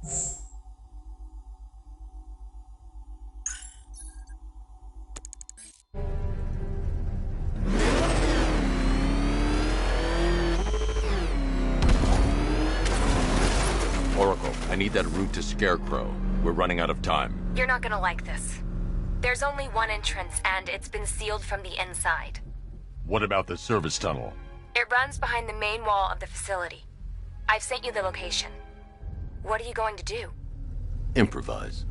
Oracle, I need that route to Scarecrow. We're running out of time. You're not gonna like this. There's only one entrance, and it's been sealed from the inside. What about the service tunnel? It runs behind the main wall of the facility. I've sent you the location. What are you going to do? Improvise.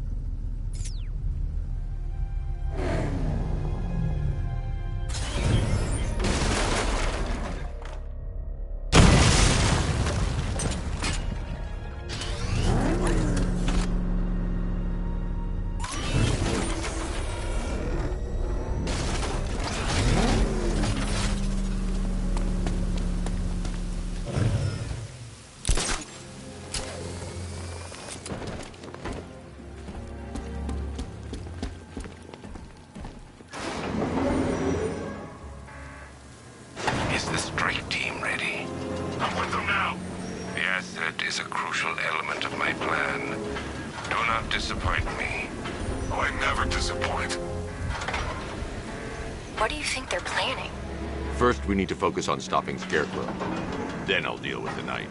What do you think they're planning? First, we need to focus on stopping Scarecrow. Then I'll deal with the Knight.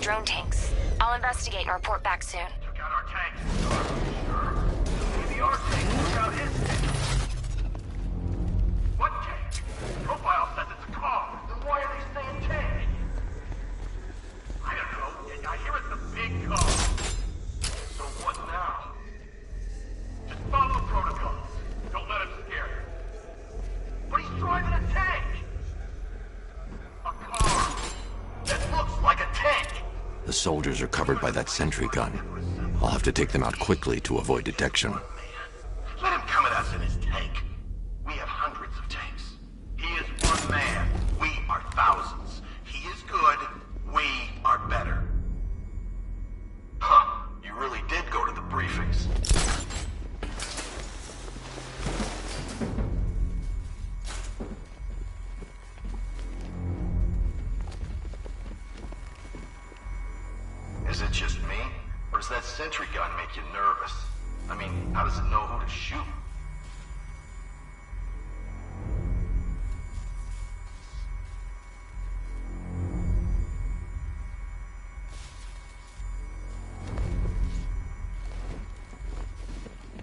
Drone tanks. I'll investigate and report back soon. Took out our tanks. Maybe our tanks took out his tanks. What tank? Profile says it's a car. Then why are they saying tank? I don't know. I hear it's a big car. So what now? Just follow protocols. Don't let him scare you. But he's driving a tank. A car that looks like a tank. The soldiers are covered by that sentry gun. I'll have to take them out quickly to avoid detection. Let him come at us in his tank. We have hundreds of tanks. He is one man. We are thousands. He is good. We are better. Huh. You really did go to the briefings. Is it just me? Or does that sentry gun make you nervous? I mean, how does it know who to shoot?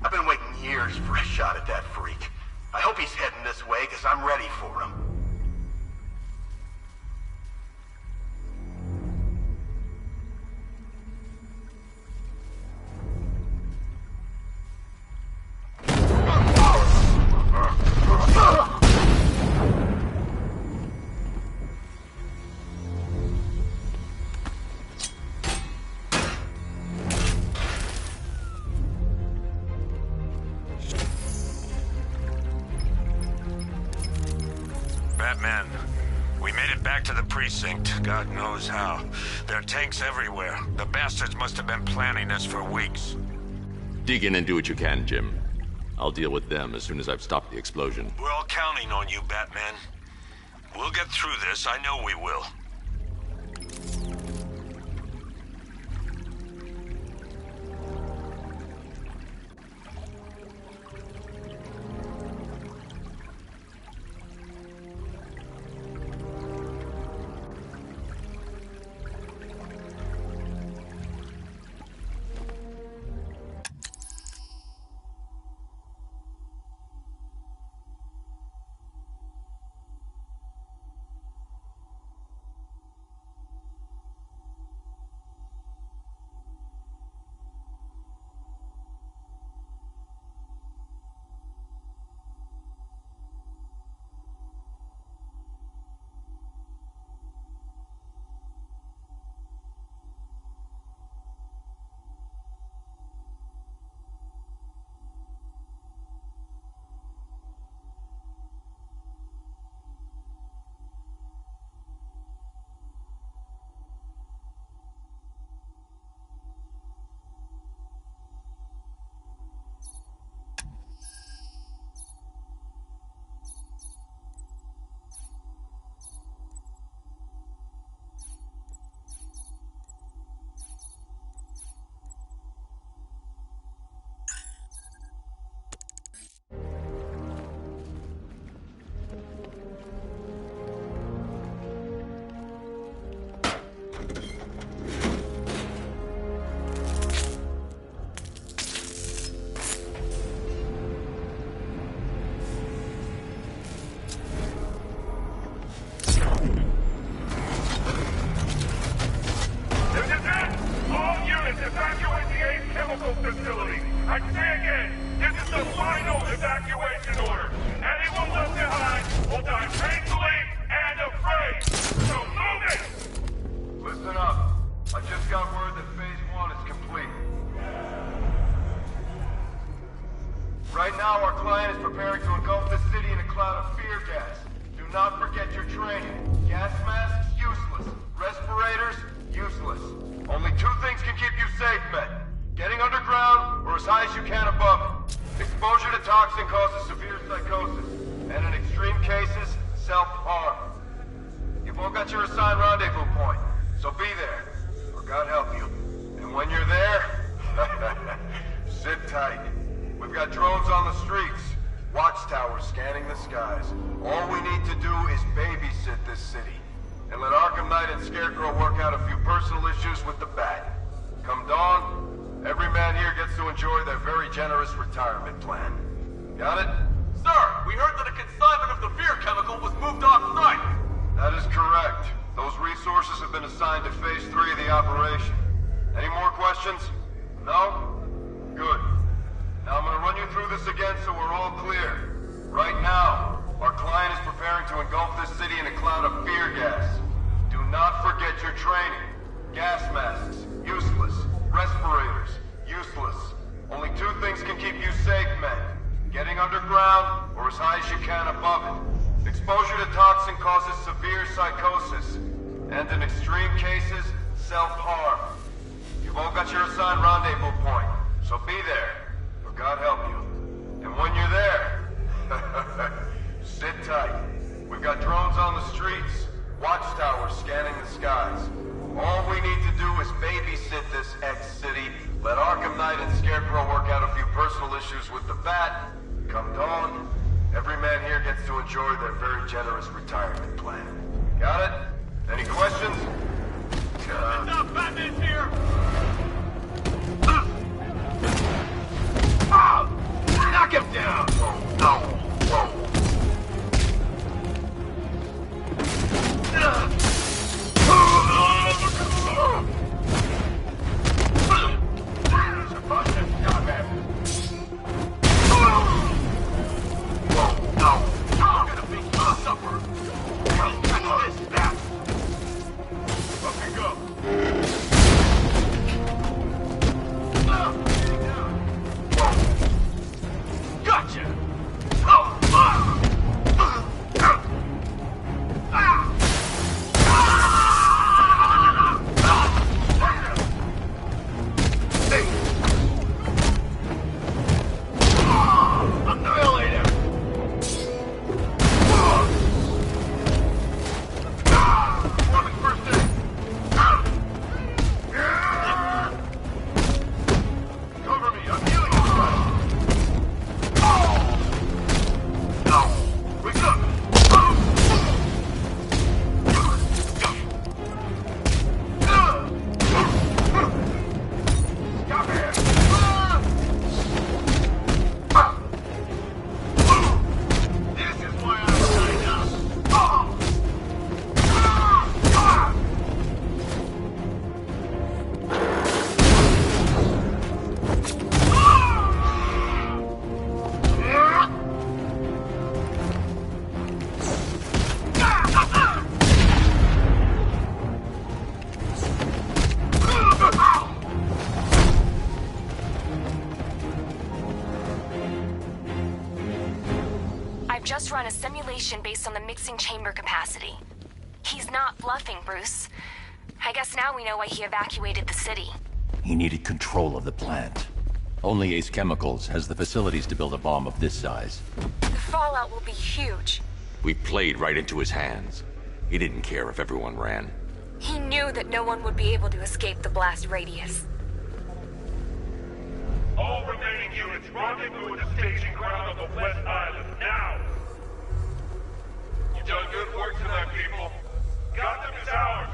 I've been waiting years for a shot at that freak. I hope he's heading this way, because I'm ready for him. Batman, we made it back to the precinct, God knows how. There are tanks everywhere. The bastards must have been planning this for weeks. Dig in and do what you can, Jim. I'll deal with them as soon as I've stopped the explosion. We're all counting on you, Batman. We'll get through this, I know we will. toxin causes severe psychosis, and in extreme cases, self-harm. You've all got your assigned rendezvous point, so be there, or God help you. And when you're there, sit tight. We've got drones on the streets, watchtowers scanning the skies. All we need to do is babysit this city, and let Arkham Knight and Scarecrow work out a few personal issues with the Bat. Come dawn, every man here gets to enjoy their very generous retirement plan. Got it? Sir, we heard that a consignment of the fear chemical was moved off-site. That is correct. Those resources have been assigned to Phase 3 of the operation. Any more questions? No? Good. Now I'm gonna run you through this again so we're all clear. Right now, our client is preparing to engulf this city in a cloud of fear gas. Do not forget your training. Gas masks, useless. Respirators, useless. Only two things can keep you safe, men. Getting underground, or as high as you can above it. Exposure to toxin causes severe psychosis, and in extreme cases, self-harm. You've all got your assigned rendezvous point, so be there, or God help you. And when you're there, sit tight. We've got drones on the streets, watchtowers scanning the skies. All we need to do is babysit this X-City, let Arkham Knight and Scarecrow work out a few personal issues with the Bat. Come dawn, every man here gets to enjoy their very generous retirement plan. Got it? Any questions? Stop, Batman's here! Knock him down! Just run a simulation based on the mixing chamber capacity. He's not bluffing, Bruce. I guess now we know why he evacuated the city. He needed control of the plant. Only Ace Chemicals has the facilities to build a bomb of this size. The fallout will be huge. We played right into his hands. He didn't care if everyone ran. He knew that no one would be able to escape the blast radius. All remaining units rendezvous at the staging ground of the West Island, now! You've done good work tonight, people. Gotham is ours!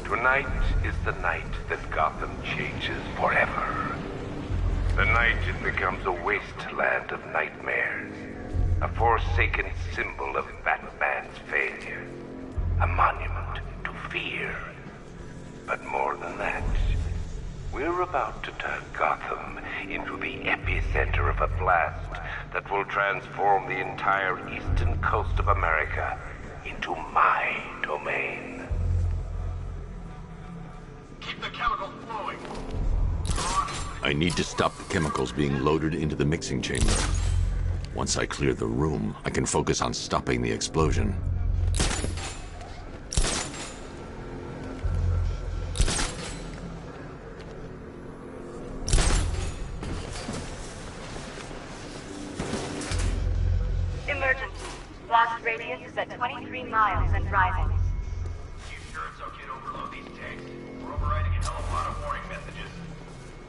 Tonight is the night that Gotham changes forever. The night it becomes a wasteland of nightmares. A forsaken symbol of Batman's failure. A monument to fear. But more than that, We're about to turn Gotham into the epicenter of a blast that will transform the entire eastern coast of America into my domain. Keep the chemicals flowing. I need to stop the chemicals being loaded into the mixing chamber. Once I clear the room, I can focus on stopping the explosion. Emergency. Blast radius is at 23 miles and rising. You sure it's okay to overload these tanks? We're overriding a hell of a lot of warning messages.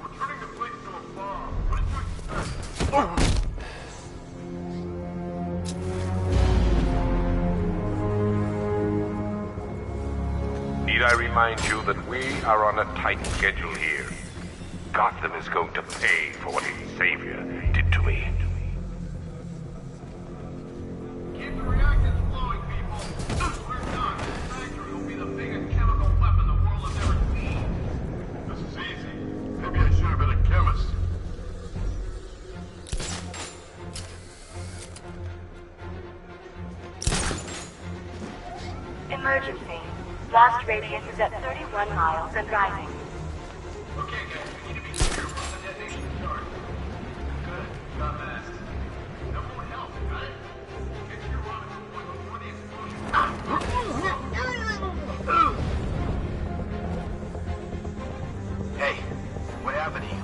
We're turning the place into a bomb. What did you expect? Need I remind you that we are on a tight schedule here? Gotham is going to pay for what its savior did to me. Keep the reactors flowing, people. We're done. This factory will be the biggest chemical weapon the world has ever seen. This is easy. Maybe I should have been a chemist. Emergency. Blast radius is at 31 miles and rising. Okay, guys, we need to be clear from the detonation start. Good. Got masks. That won't help, got it? Get to your rendezvous point before the explosion. Hey, what happened to you?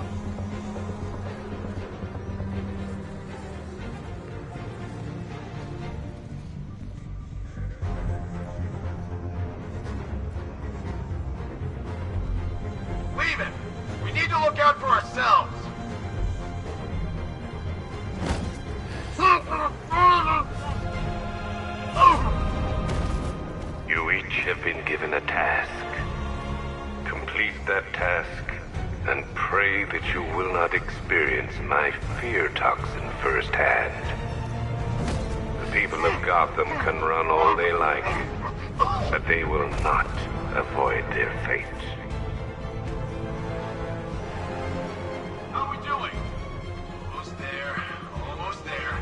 Leave it! We need to look out for ourselves! You each have been given a task. Complete that task, and pray that you will not experience my fear toxin firsthand. The people of Gotham can run all they like, but they will not avoid their fate. How are we doing? Almost there. Almost there.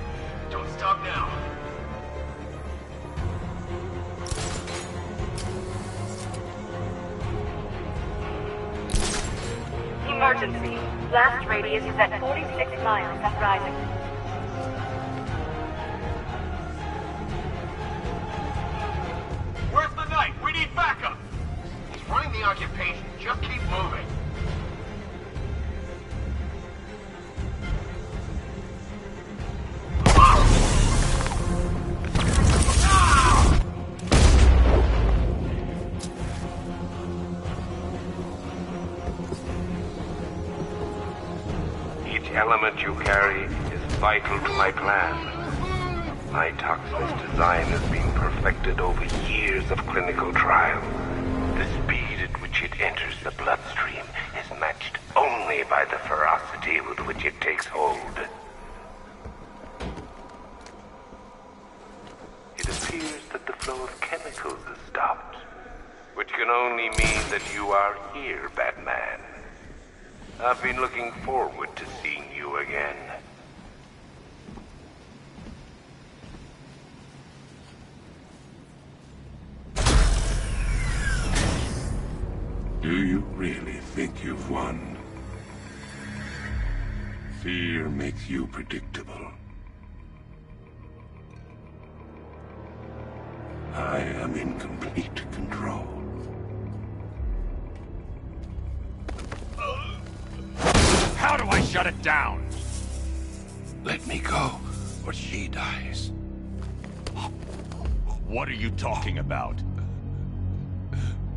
Don't stop now. Emergency. Blast radius is at 46 miles and rising. Where's the knight? We need backup! He's running the occupation. Just keep moving. Each element you carry is vital to my plan. My toxin's design has been perfected over years of clinical trial. The speed at which it enters the bloodstream is matched only by the ferocity with which it takes hold. It appears that the flow of chemicals has stopped, which can only mean that you are here, Batman. I've been looking forward to seeing you again. Do you really think you've won? Fear makes you predictable. I am in complete control. How do I shut it down? Let me go, or she dies. What are you talking about?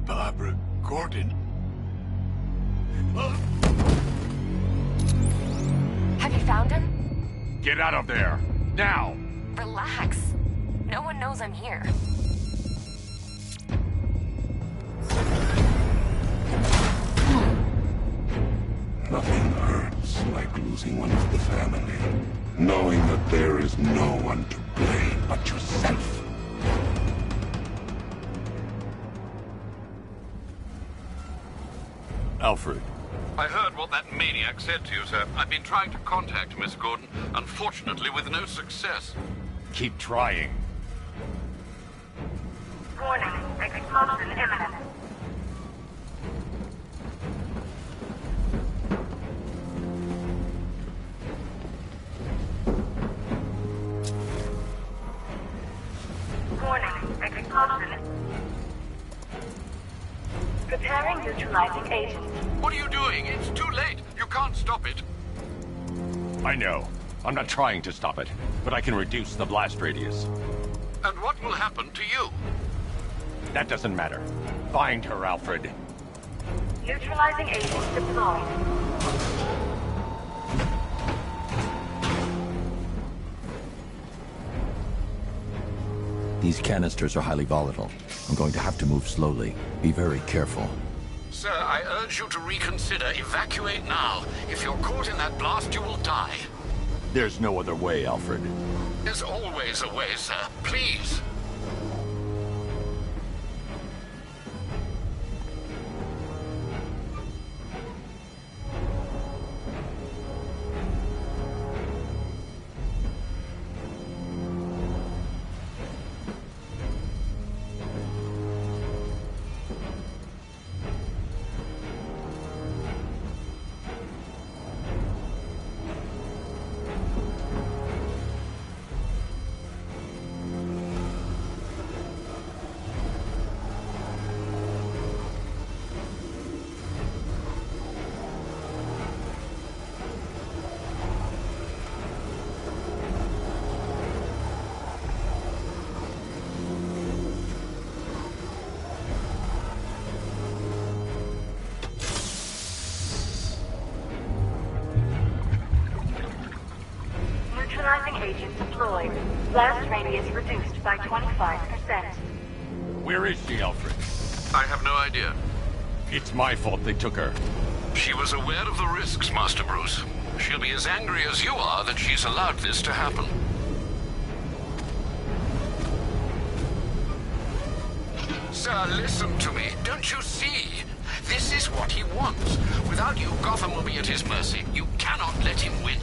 Barbara Gordon. Have you found him? Get out of there! Now! Relax. No one knows I'm here. Nothing hurts like losing one of the family. Knowing that there is no one to blame but yourself. Alfred, I heard what that maniac said to you, sir. I've been trying to contact Miss Gordon, unfortunately with no success. Keep trying. Warning, explosion imminent. Warning, explosion. Preparing neutralizing agent. What are you doing? It's too late. You can't stop it. I know. I'm not trying to stop it, but I can reduce the blast radius. And what will happen to you? That doesn't matter. Find her, Alfred. Neutralizing agent deployed. These canisters are highly volatile. I'm going to have to move slowly. Be very careful. Sir, I urge you to reconsider. Evacuate now. If you're caught in that blast, you will die. There's no other way, Alfred. There's always a way, sir. Please. Agent deployed. Blast radius reduced by 25%. Where is she, Alfred? I have no idea. It's my fault they took her. She was aware of the risks, Master Bruce. She'll be as angry as you are that she's allowed this to happen. Sir, listen to me. Don't you see? This is what he wants. Without you, Gotham will be at his mercy. You cannot let him win.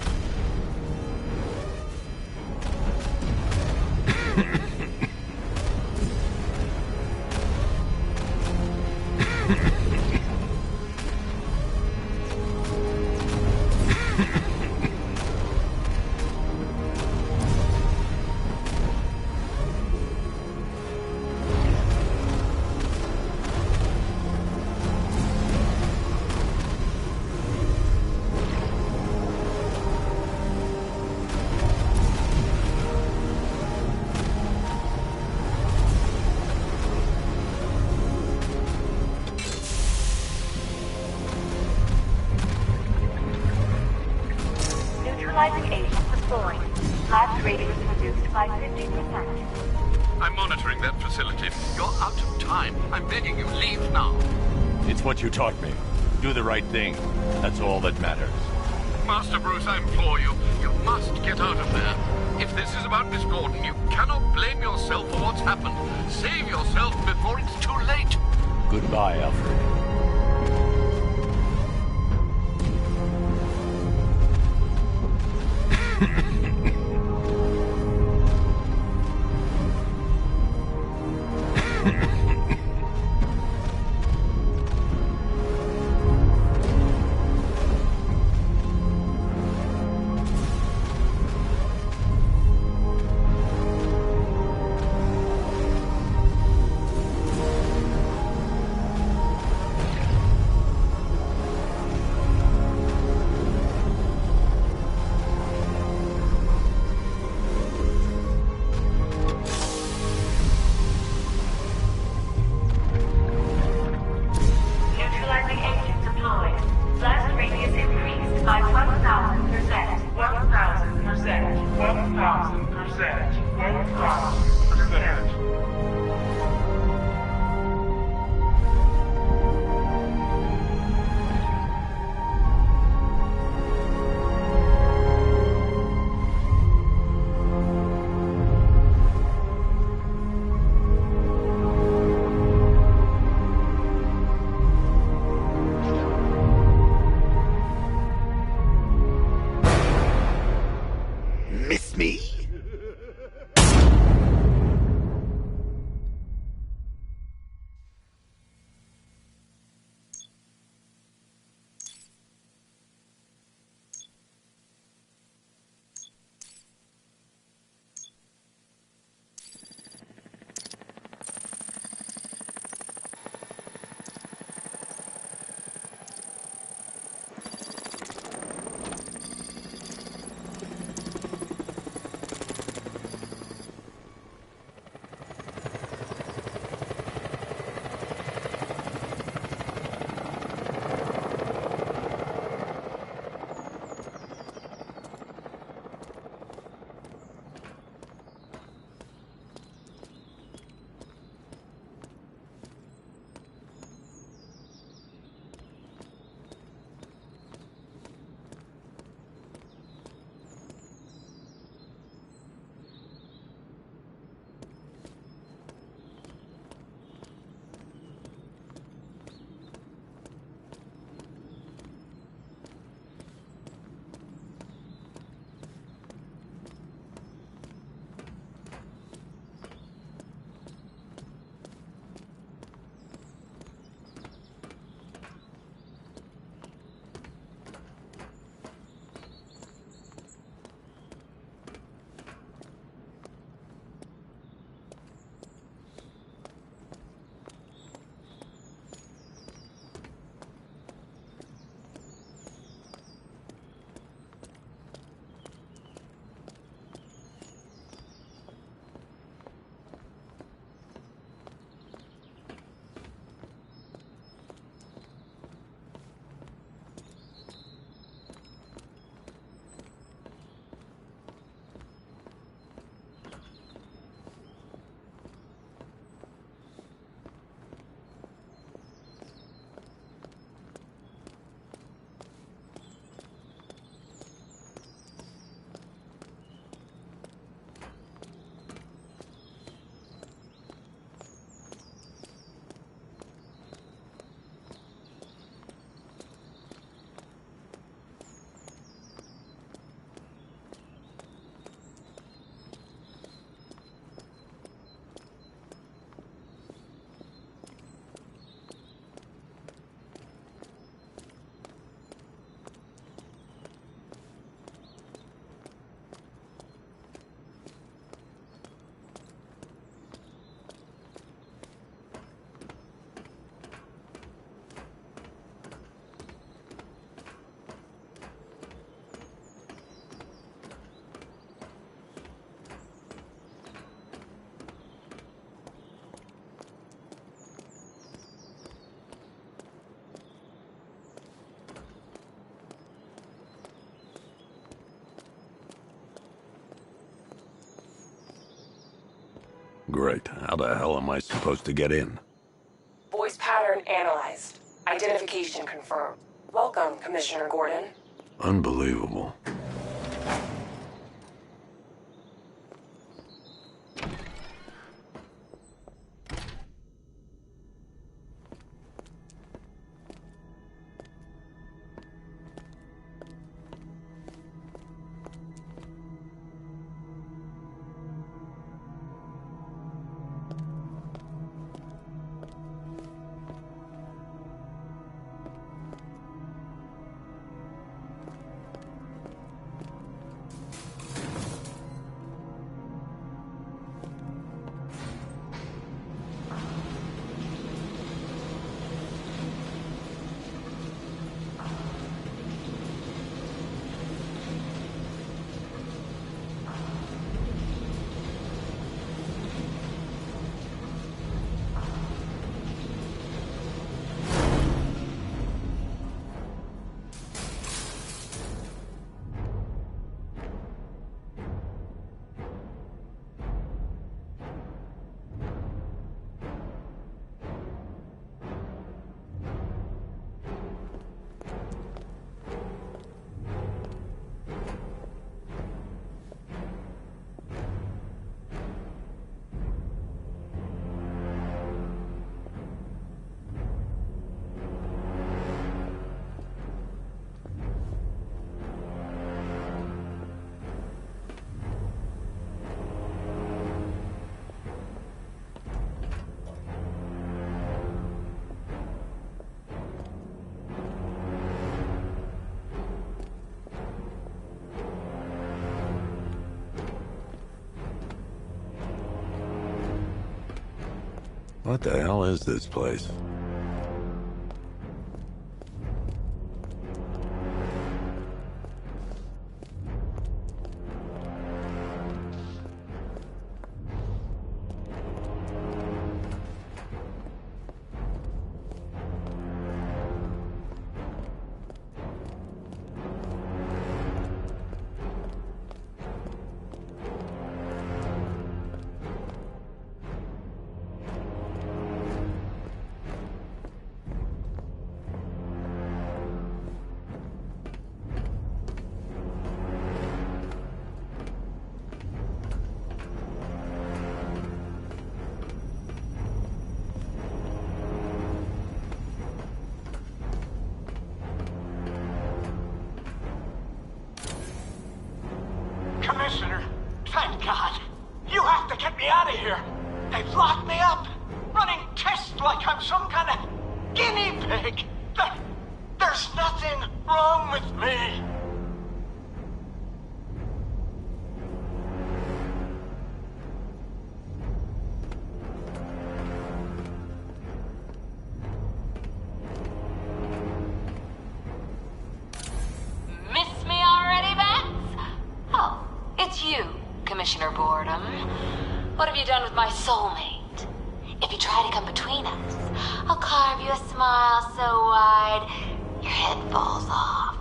Neutralizing agent deployed. Blast radius reduced by 50%. I'm monitoring that facility. You're out of time. I'm begging you, leave now. It's what you taught me. Do the right thing. That's all that matters. Master Bruce, I implore you. You must get out of there. If this is about Miss Gordon, you cannot blame yourself for what's happened. Save yourself before it's too late. Goodbye, Alfred. Great. How the hell am I supposed to get in? Voice pattern analyzed. Identification confirmed. Welcome, Commissioner Gordon. Unbelievable. What the hell is this place? Commissioner, thank God. You have to get me out of here. They've locked me up, running tests like I'm some kind of guinea pig. There's nothing wrong with me. Miss me already, Bats? Oh, it's you, Commissioner Boredom. What have you done with my soulmate? If you try to come between us, I'll carve you a smile so wide, your head falls off.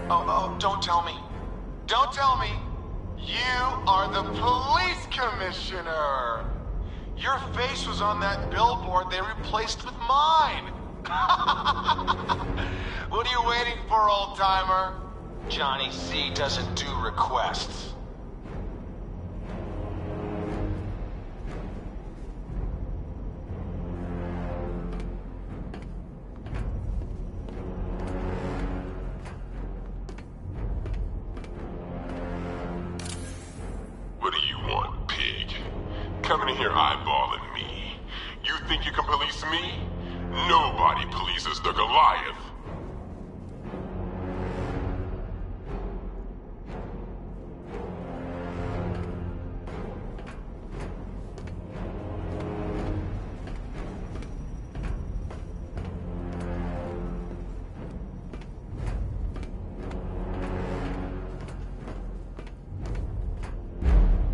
Oh, don't tell me. Don't tell me. You are the police commissioner. Your face was on that billboard they replaced with mine. What are you waiting for, old-timer? Johnny C doesn't do requests. What do you want, pig? Coming in here eyeballing me. You think you can police me? Nobody polices the Goliath.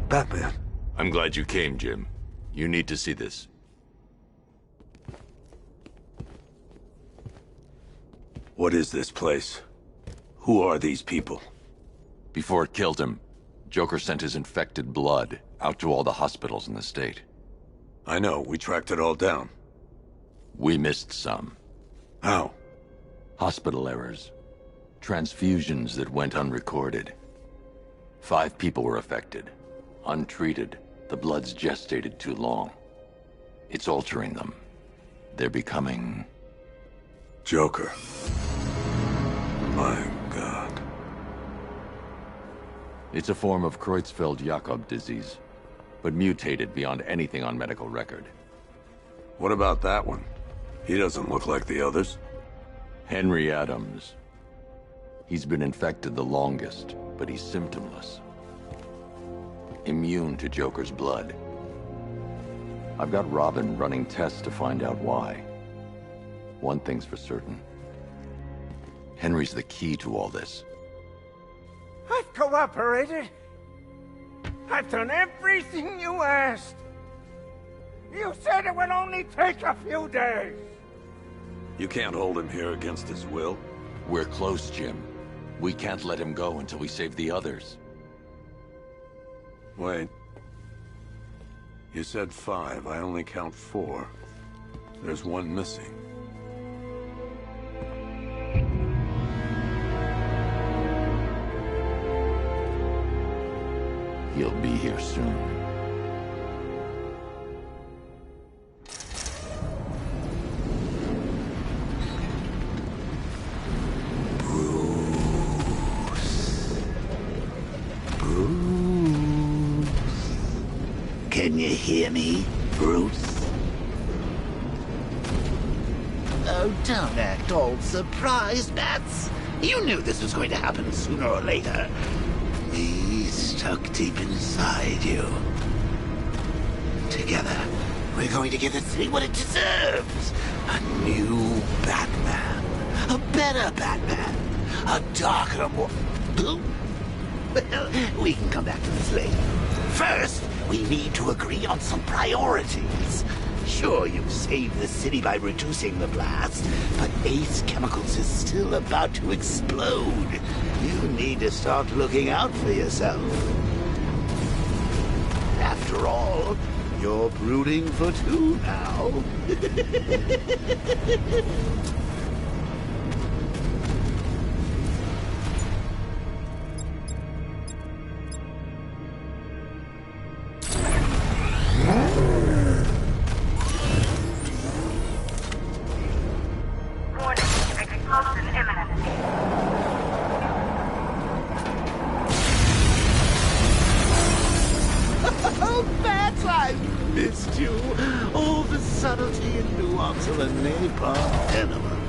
Batman. I'm glad you came, Jim. You need to see this. What is this place? Who are these people? Before it killed him, Joker sent his infected blood out to all the hospitals in the state. I know, we tracked it all down. We missed some. How? Hospital errors. Transfusions that went unrecorded. 5 people were affected. Untreated, the blood's gestated too long. It's altering them. They're becoming... Joker. My God. It's a form of Creutzfeldt-Jakob disease, but mutated beyond anything on medical record. What about that one? He doesn't look like the others. Henry Adams. He's been infected the longest, but he's symptomless. Immune to Joker's blood. I've got Robin running tests to find out why. One thing's for certain. Henry's the key to all this. I've cooperated. I've done everything you asked. You said it would only take a few days. You can't hold him here against his will. We're close, Jim. We can't let him go until we save the others. Wait. You said 5. I only count 4. There's one missing. He'll be here soon. Can you hear me, Bruce? Oh, don't act all surprised, Bats. You knew this was going to happen sooner or later. He's stuck deep inside you. Together, we're going to give the city what it deserves. A new Batman. A better Batman. A darker, more... Well, we can come back to this later. First, we need to agree on some priorities. Sure, you've saved the city by reducing the blast, but Ace Chemicals is still about to explode. You need to start looking out for yourself. After all, you're brooding for 2 now. Subtlety and nuance of a napalm enema.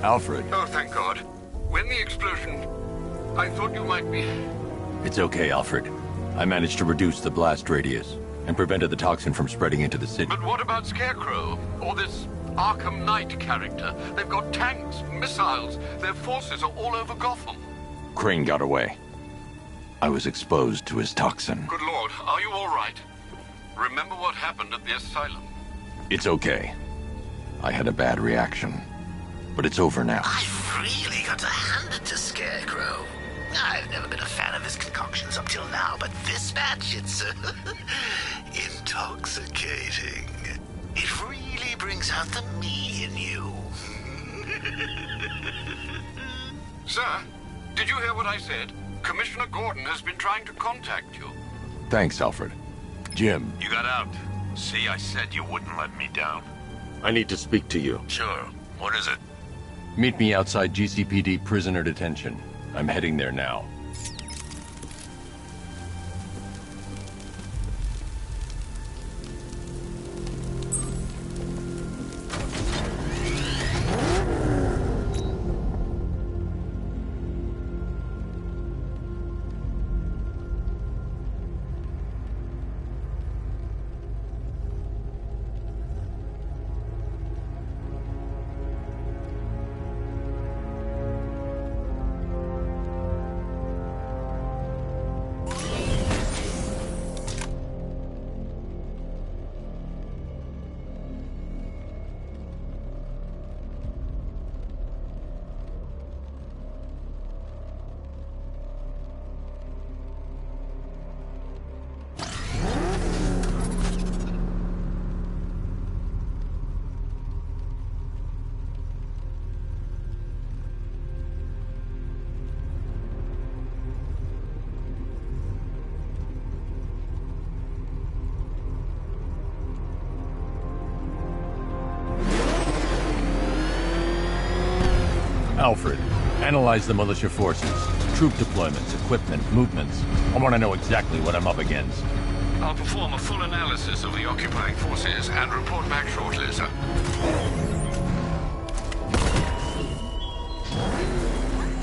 Alfred. Oh, thank God. When the explosion... I thought you might be... It's okay, Alfred. I managed to reduce the blast radius and prevented the toxin from spreading into the city. But what about Scarecrow? Or this Arkham Knight character? They've got tanks, missiles. Their forces are all over Gotham. Crane got away. I was exposed to his toxin. Good Lord, are you all right? Remember what happened at the asylum? It's okay. I had a bad reaction. But it's over now. I've really got to hand it to Scarecrow. I've never been a fan of his concoctions up till now, but this batch, it's intoxicating. It really brings out the me in you. Sir, Did you hear what I said? Commissioner Gordon has been trying to contact you. Thanks, Alfred. Jim. You got out. See, I said you wouldn't let me down. I need to speak to you. Sure. What is it? Meet me outside GCPD prisoner detention. I'm heading there now. Alfred, analyze the militia forces, troop deployments, equipment, movements. I want to know exactly what I'm up against. I'll perform a full analysis of the occupying forces and report back shortly, sir.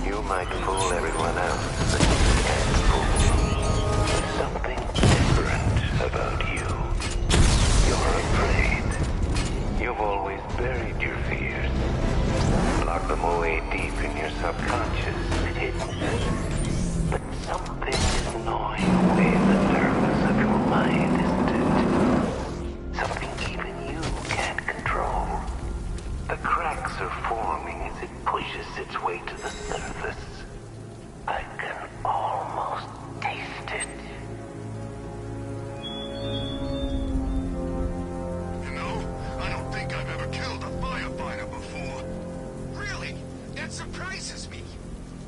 You might fool everyone else, but you can't fool me. Something different about you. You're afraid. You've always buried your fears. Locked them away deep in your subconscious, hidden. But something is gnawing away at the surface of your mind, isn't it? Something even you can't control. The cracks are forming as it pushes its way to the surface. I can almost taste it. You know, I don't think I've ever killed a firefighter before. Really? That surprises me.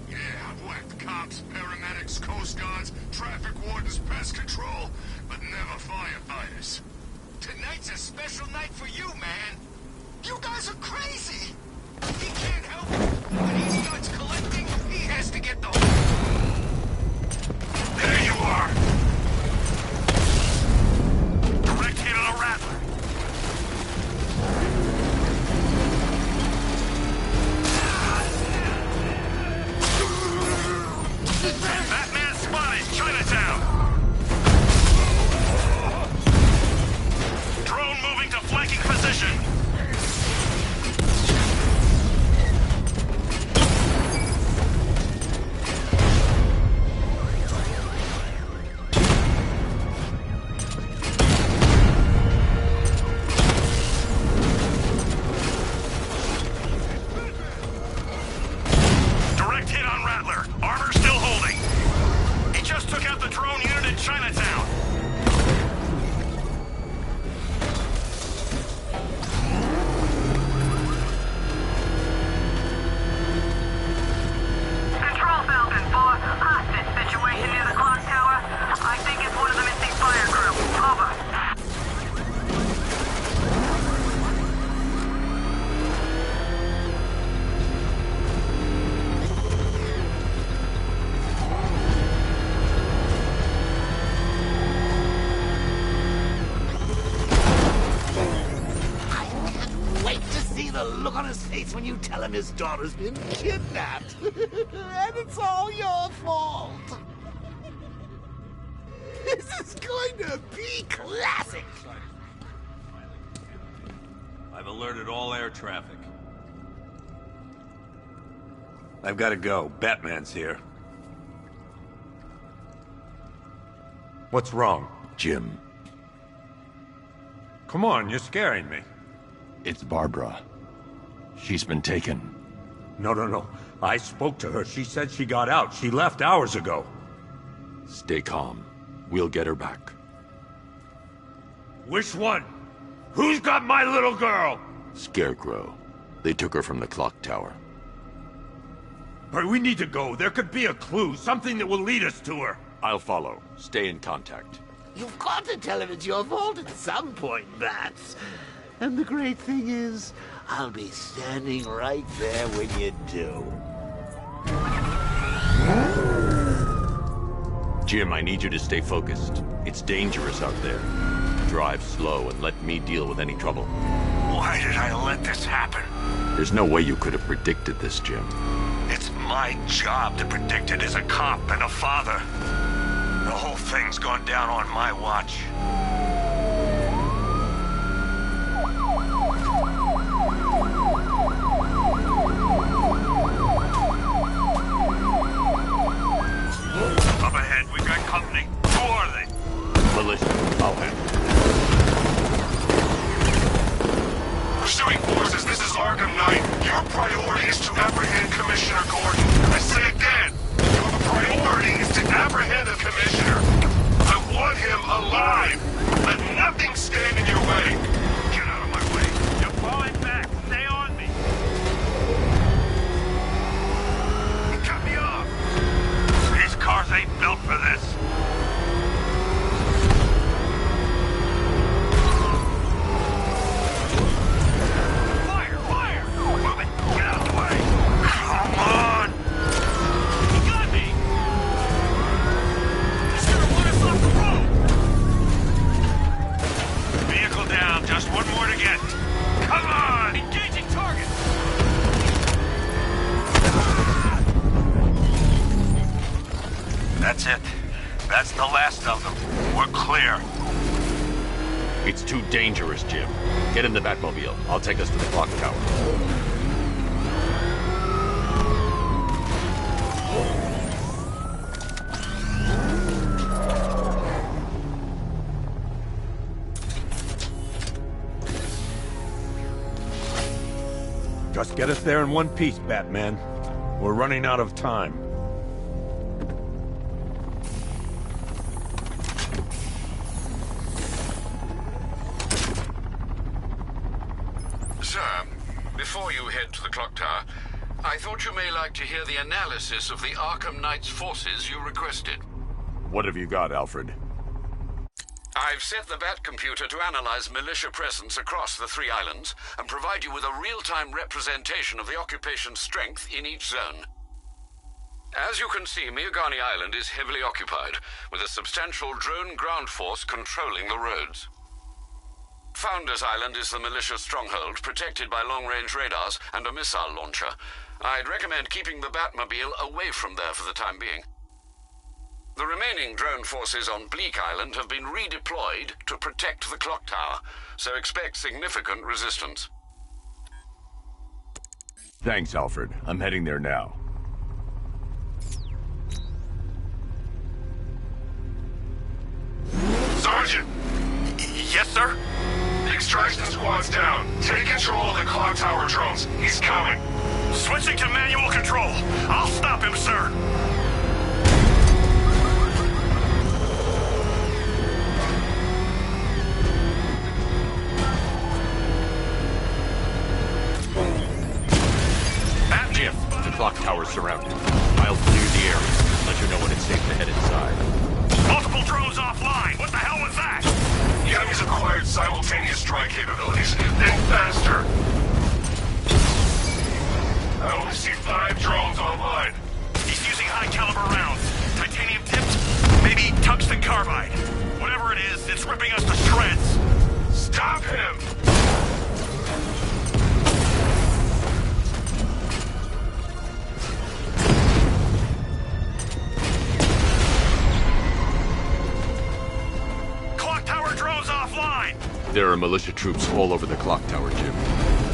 Yeah, I've whacked cops, paramedics, coast guards, traffic wardens, pest control, but never firefighters. Tonight's a special night for you, man. You guys are crazy. He can't help it. When he starts collecting, he has to get the... There you are! Direct hit on a rattler. Batman spotted Chinatown. Drone moving to flanking position. Direct hit on Rattler. Armor still holding. He just took out the drone unit in Chinatown. Control Falcon 4, hostage situation near the clock tower. I think it's one of the missing fire crew. Over. Wait to see the look on his face when you tell him his daughter's been kidnapped. And it's all your fault. This is going to be classic. I've alerted all air traffic. I've got to go. Batman's here. What's wrong? Jim, Come on, you're scaring me. it's Barbara. She's been taken. No. I spoke to her. She said she got out. She left hours ago. Stay calm. We'll get her back. Which one? Who's got my little girl? Scarecrow. They took her from the clock tower. All right, we need to go. There could be a clue, something that will lead us to her. I'll follow. Stay in contact. You've got to tell him it's your fault at some point, Bats. And the great thing is, I'll be standing right there when you do. Jim, I need you to stay focused. It's dangerous out there. Drive slow and let me deal with any trouble. Why did I let this happen? There's no way you could have predicted this, Jim. It's my job to predict it as a cop and a father. The whole thing's gone down on my watch. Up ahead, we've got company. Who are they? Militia. I'll handle it. Pursuing forces, this is Arkham Knight. Your priority is to apprehend Commissioner Gordon. I say again, your priority is to apprehend the Commissioner. I want him alive. Let nothing stand in your way. Get out of my way. You're falling back. Stay on me. He cut me off. These cars ain't built for this. That's it. That's the last of them. We're clear. It's too dangerous, Jim. Get in the Batmobile. I'll take us to the clock tower. Just get us there in one piece, Batman. We're running out of time. Sir, before you head to the clock tower, I thought you may like to hear the analysis of the Arkham Knight's forces you requested. What have you got, Alfred? I've set the Bat computer to analyze militia presence across the 3 islands and provide you with a real-time representation of the occupation's strength in each zone. As you can see, Miagani Island is heavily occupied, with a substantial drone ground force controlling the roads. Founders Island is the militia stronghold, protected by long-range radars and a missile launcher. I'd recommend keeping the Batmobile away from there for the time being. The remaining drone forces on Bleak Island have been redeployed to protect the clock tower, so expect significant resistance. Thanks, Alfred. I'm heading there now. Sergeant! Yes, sir? The extraction squad's down. Take control of the clock tower drones. He's coming. Switching to manual control. I'll stop him, sir. Jim, the clock tower's surrounded. I'll clear the area. Let you know when it's safe to head inside. Multiple drones offline. What the hell was that? The enemy's acquired simultaneous strike capabilities. Then faster. I only see 5 drones online. He's using high-caliber rounds. Titanium tipped? Maybe tungsten carbide. Whatever it is, it's ripping us to shreds. Stop him! There are militia troops all over the clock tower, Jim.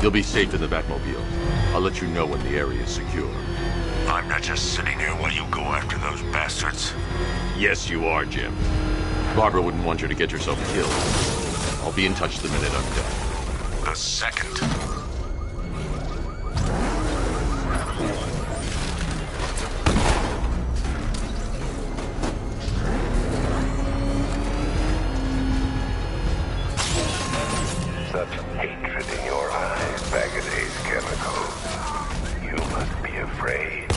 You'll be safe in the Batmobile. I'll let you know when the area is secure. I'm not just sitting here while you go after those bastards. Yes, you are, Jim. Barbara wouldn't want you to get yourself killed. I'll be in touch the minute I'm done. The second. Such hatred in your eyes, Bagadade's chemicals. You must be afraid.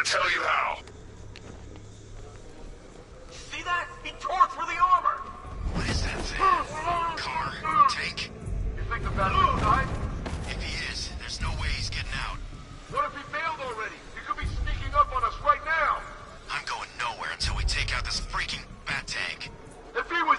tell you how. See that? He tore through the armor! What is that thing? Car? Tank? You think the Batman died? If he is, there's no way he's getting out. What if he failed already? He could be sneaking up on us right now! I'm going nowhere until we take out this freaking bat tank. If he was...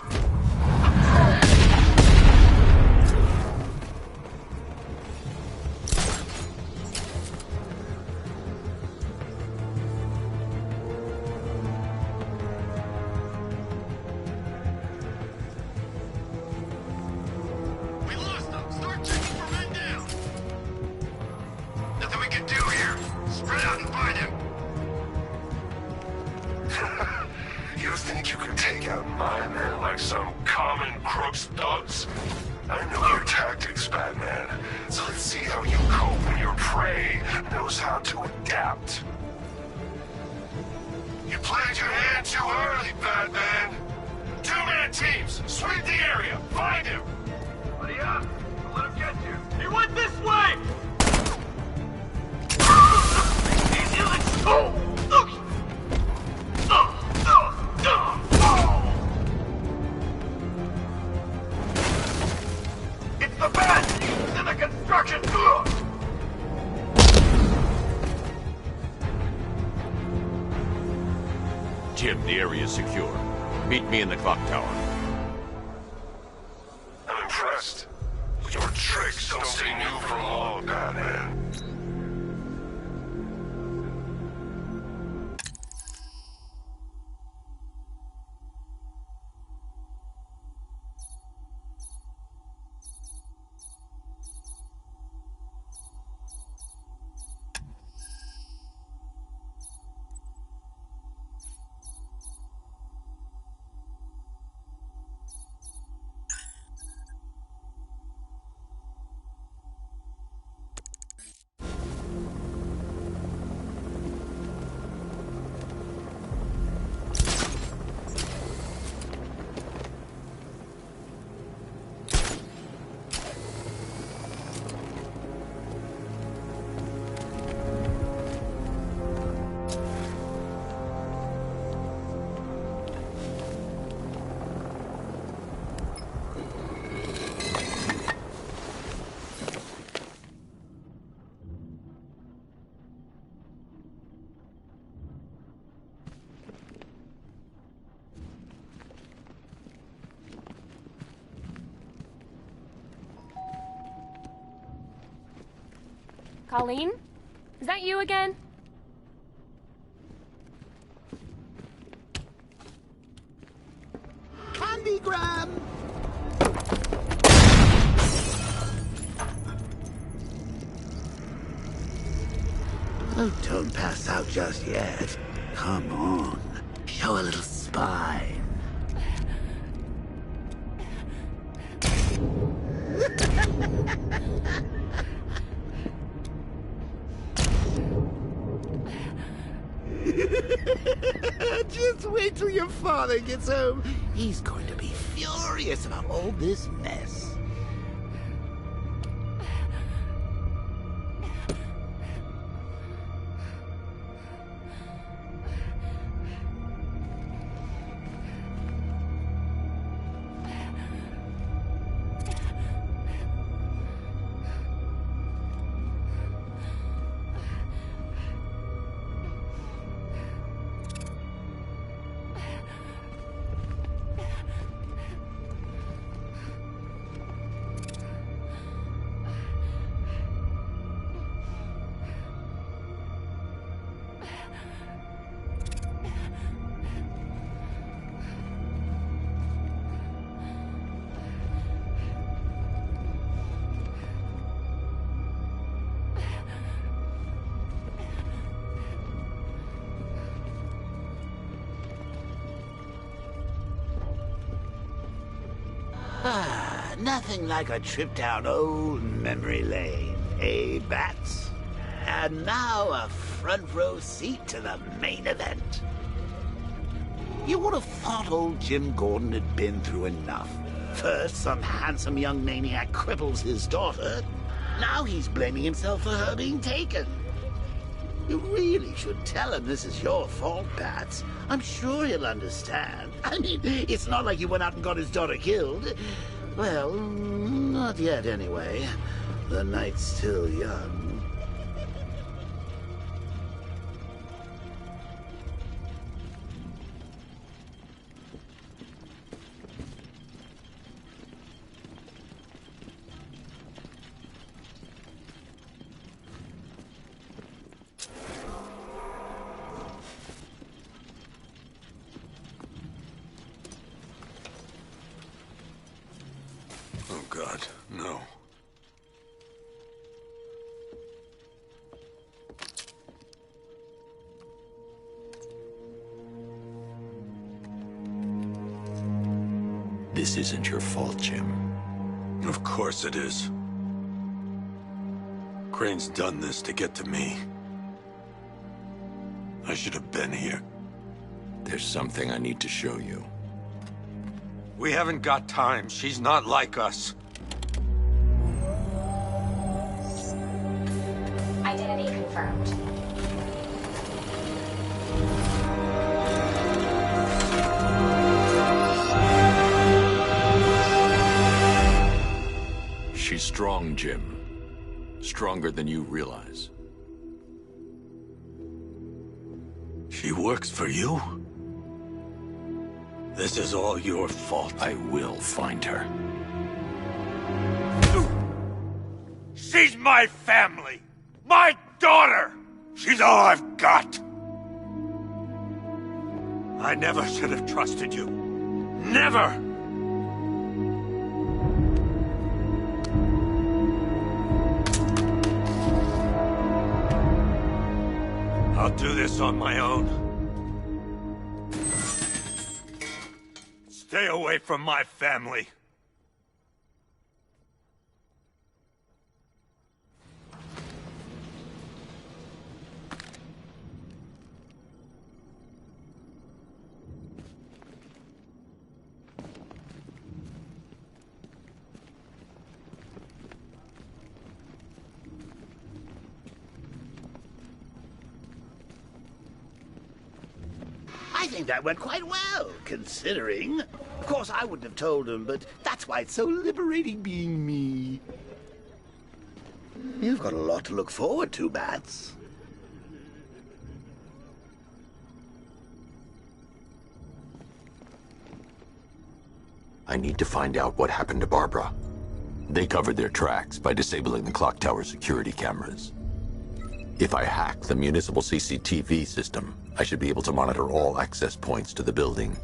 We lost them! Start checking for men down! Nothing we can do here. Spread out and find him. You think you can take out my men like some common crooks thugs? I know your tactics, Batman. So let's see how you cope when your prey knows how to adapt. You played your hand too early, Batman. 2-man teams, sweep the area, find him. Buddy up! Don't let him get you! He went this way! Easy, let's go! It's the bat! He's in the construction! Jim, the area is secure. Meet me in the clock tower. I'm impressed. Your tricks don't stay new for long, Batman. Colleen? Is that you again? Candygram! Oh, don't pass out just yet. Come on. Show a little spine. Just wait till your father gets home. He's going to be furious about all this mess. Nothing like a trip down old memory lane, eh, Bats? And now a front row seat to the main event. You would have thought old Jim Gordon had been through enough. First, some handsome young maniac cripples his daughter. Now he's blaming himself for her being taken. You really should tell him this is your fault, Bats. I'm sure he'll understand. I mean, it's not like you went out and got his daughter killed. Well, not yet anyway. The night's still young. Oh, God, no. This isn't your fault, Jim. Of course it is. Crane's done this to get to me. I should have been here. There's something I need to show you. We haven't got time. She's not like us. Identity confirmed. She's strong, Jim. Stronger than you realize. She works for you? This is all your fault. I will find her. She's my family! My daughter! She's all I've got! I never should have trusted you. Never! I'll do this on my own. Stay away from my family. I think that went quite well, considering. Of course, I wouldn't have told him, but that's why it's so liberating being me. You've got a lot to look forward to, Bats. I need to find out what happened to Barbara. They covered their tracks by disabling the clock tower security cameras. If I hack the municipal CCTV system, I should be able to monitor all access points to the building.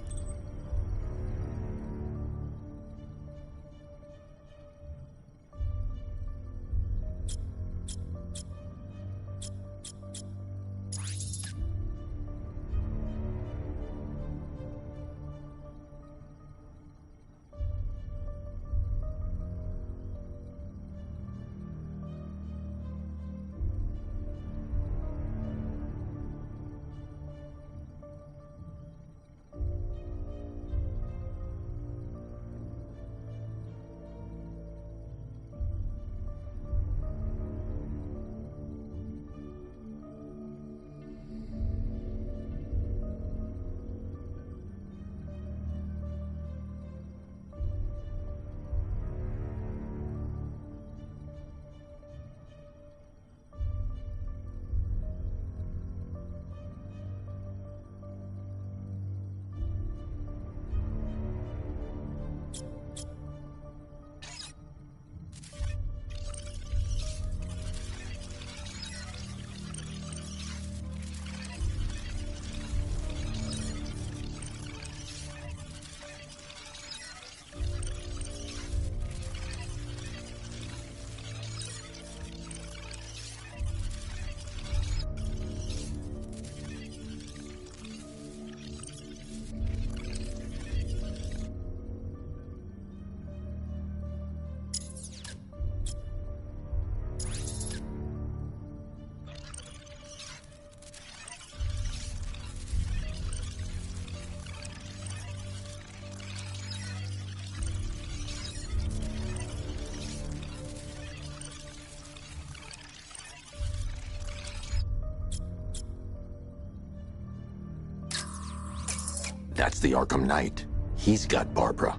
That's the Arkham Knight. He's got Barbara.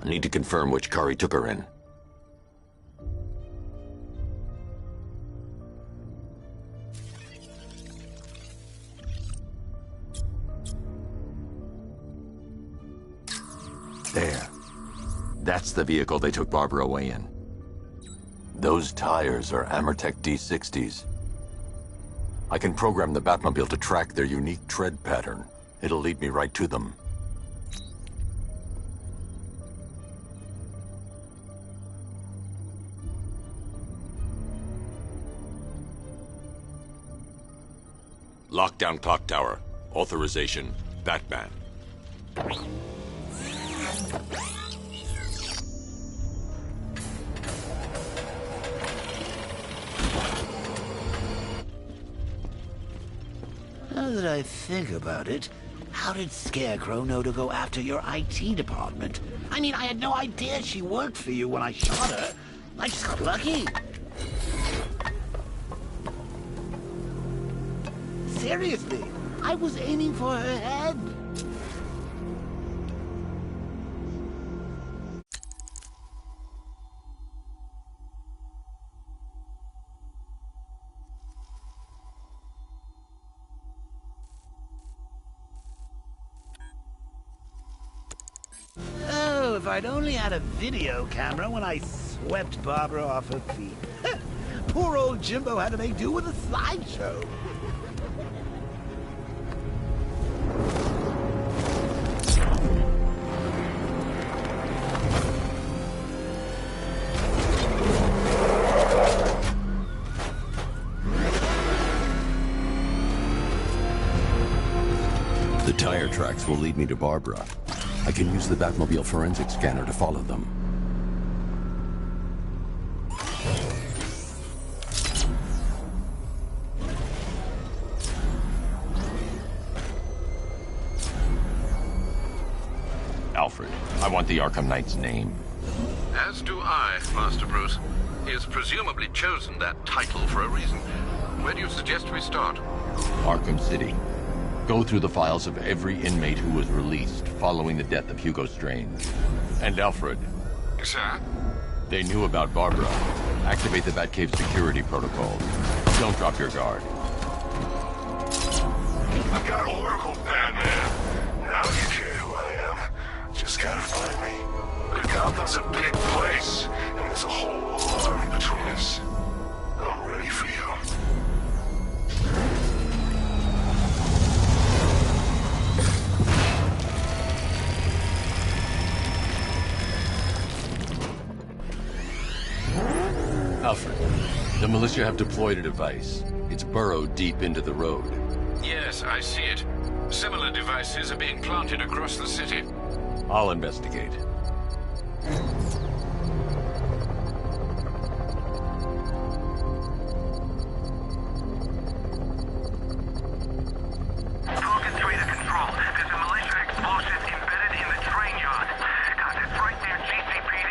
I need to confirm which car he took her in. There. That's the vehicle they took Barbara away in. Those tires are Amertech D60s. I can program the Batmobile to track their unique tread pattern. It'll lead me right to them. Lockdown clock tower. Authorization. Batman. Now that I think about it, how did Scarecrow know to go after your IT department? I mean, I had no idea she worked for you when I shot her. I just got lucky. Seriously, I was aiming for her head. Oh, if I'd only had a video camera when I swept Barbara off her feet. Poor old Jimbo had to make do with a slideshow. The tire tracks will lead me to Barbara. I can use the Batmobile forensic scanner to follow them. Alfred, I want the Arkham Knight's name. As do I, Master Bruce. He has presumably chosen that title for a reason. Where do you suggest we start? Arkham City. Go through the files of every inmate who was released following the death of Hugo Strange. And Alfred. Sir? They knew about Barbara. Activate the Batcave security protocol. Don't drop your guard. I've got Oracle, Batman. Now you care who I am. Just gotta find me. But Gotham's a big place, and there's a whole army between us. I'm ready for you. Alfred, the militia have deployed a device. It's burrowed deep into the road. Yes, I see it. Similar devices are being planted across the city. I'll investigate. Talking 3 to Control. There's a militia explosive embedded in the train yard. God, it's right near GCPD.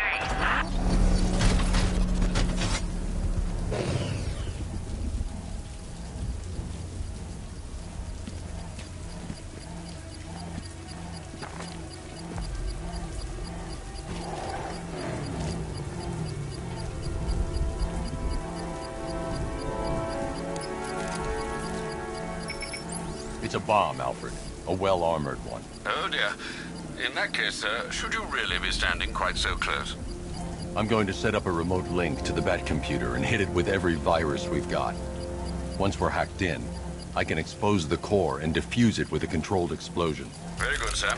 It's a bomb, Alfred. A well-armored one. Oh dear. In that case, should you really be standing quite so close? I'm going to set up a remote link to the Bat computer and hit it with every virus we've got. Once we're hacked in, I can expose the core and defuse it with a controlled explosion. Very good, sir.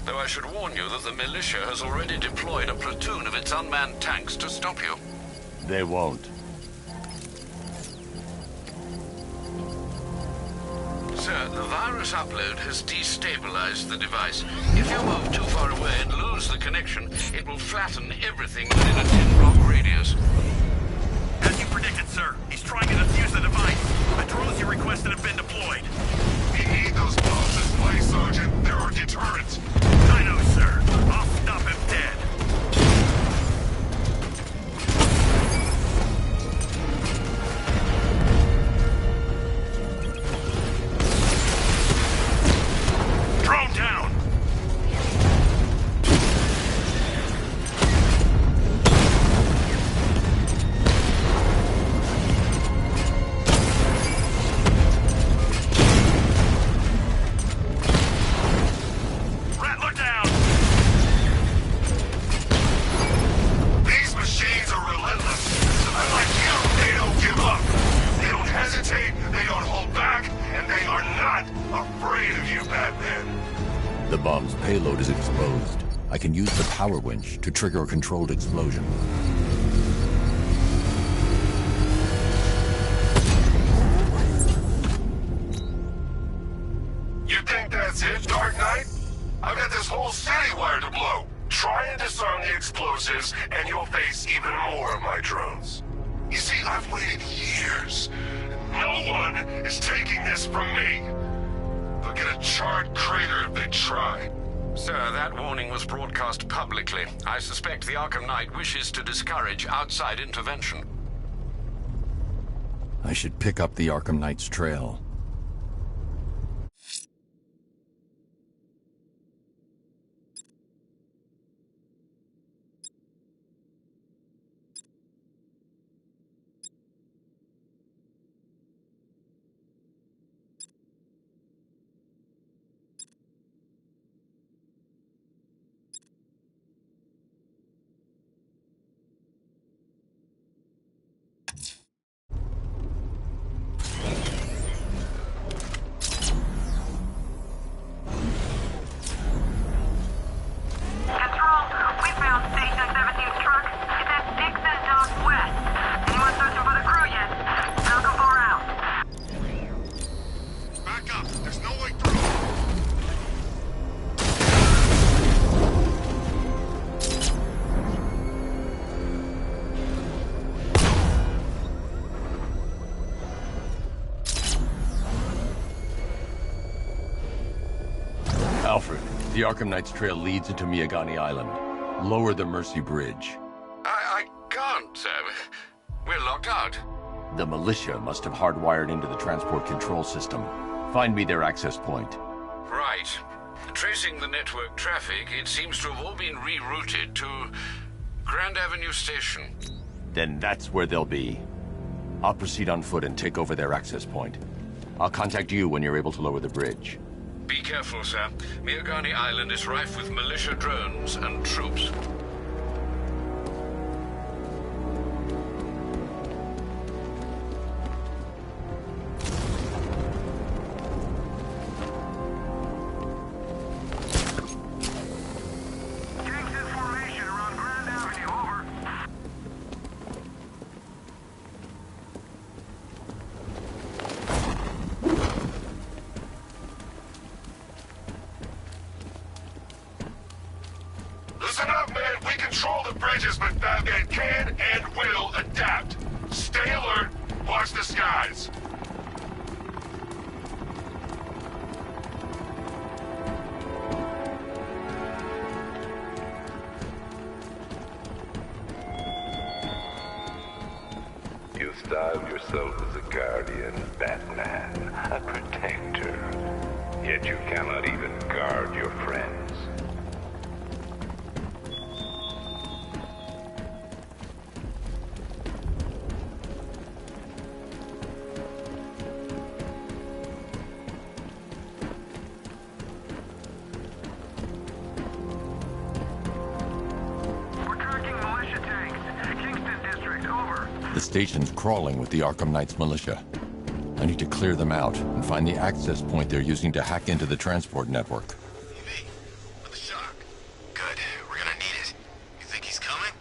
Though I should warn you that the militia has already deployed a platoon of its unmanned tanks to stop you. They won't. Sir, the virus upload has destabilized the device. If you move too far away and lose the connection, it will flatten everything within a 10-block radius. As you predicted, sir. He's trying to defuse the device. The drones you requested have been deployed. We need those bombs in place, Sergeant. They're our deterrent. I know, sir. I'll stop him dead. Drone down! I can use the power winch to trigger a controlled explosion. You think that's it, Dark Knight? I've got this whole city wired to blow. Try and disarm the explosives, and you'll face even more of my drones. You see, I've waited years. No one is taking this from me. They'll get a charred crater if they try. Sir, that warning was broadcast publicly. I suspect the Arkham Knight wishes to discourage outside intervention. I should pick up the Arkham Knight's trail. Alfred, the Arkham Knight's trail leads into Miagani Island. Lower the Mercy Bridge. I can't, sir. We're locked out. The militia must have hardwired into the transport control system. Find me their access point. Right. Tracing the network traffic, it seems to have all been rerouted to Grand Avenue Station. Then that's where they'll be. I'll proceed on foot and take over their access point. I'll contact you when you're able to lower the bridge. Be careful, sir. Miagani Island is rife with militia drones and troops. Listen up, man. We control the bridges, but Batman can and will adapt. Stay alert. Watch the skies. You styled yourself as a guardian, Batman, a protector. Yet you cannot even guard your friends. The station's crawling with the Arkham Knight's militia. I need to clear them out and find the access point they're using to hack into the transport network. With a shock. Good. We're gonna need it. You think he's coming?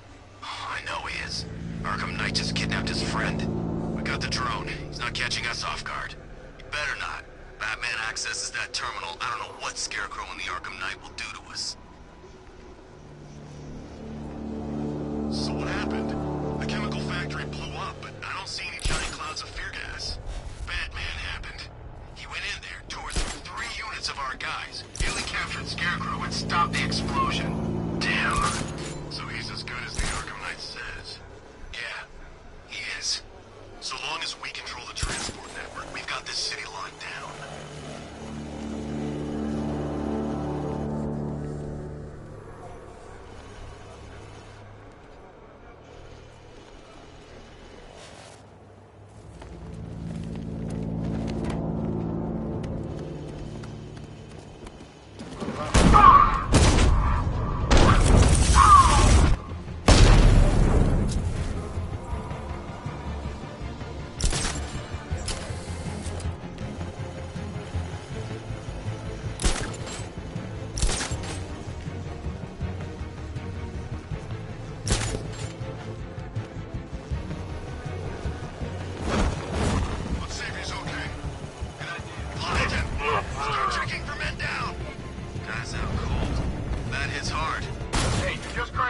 Oh, I know he is. Arkham Knight just kidnapped his friend. We got the drone. He's not catching us off guard. He better not. Batman accesses that terminal. I don't know what Scarecrow and the Arkham Knight will do to us. So what happened? The chemical factory blew up, but I don't see any giant clouds of fear gas. Batman happened. He went in there, tore through 3 units of our guys, nearly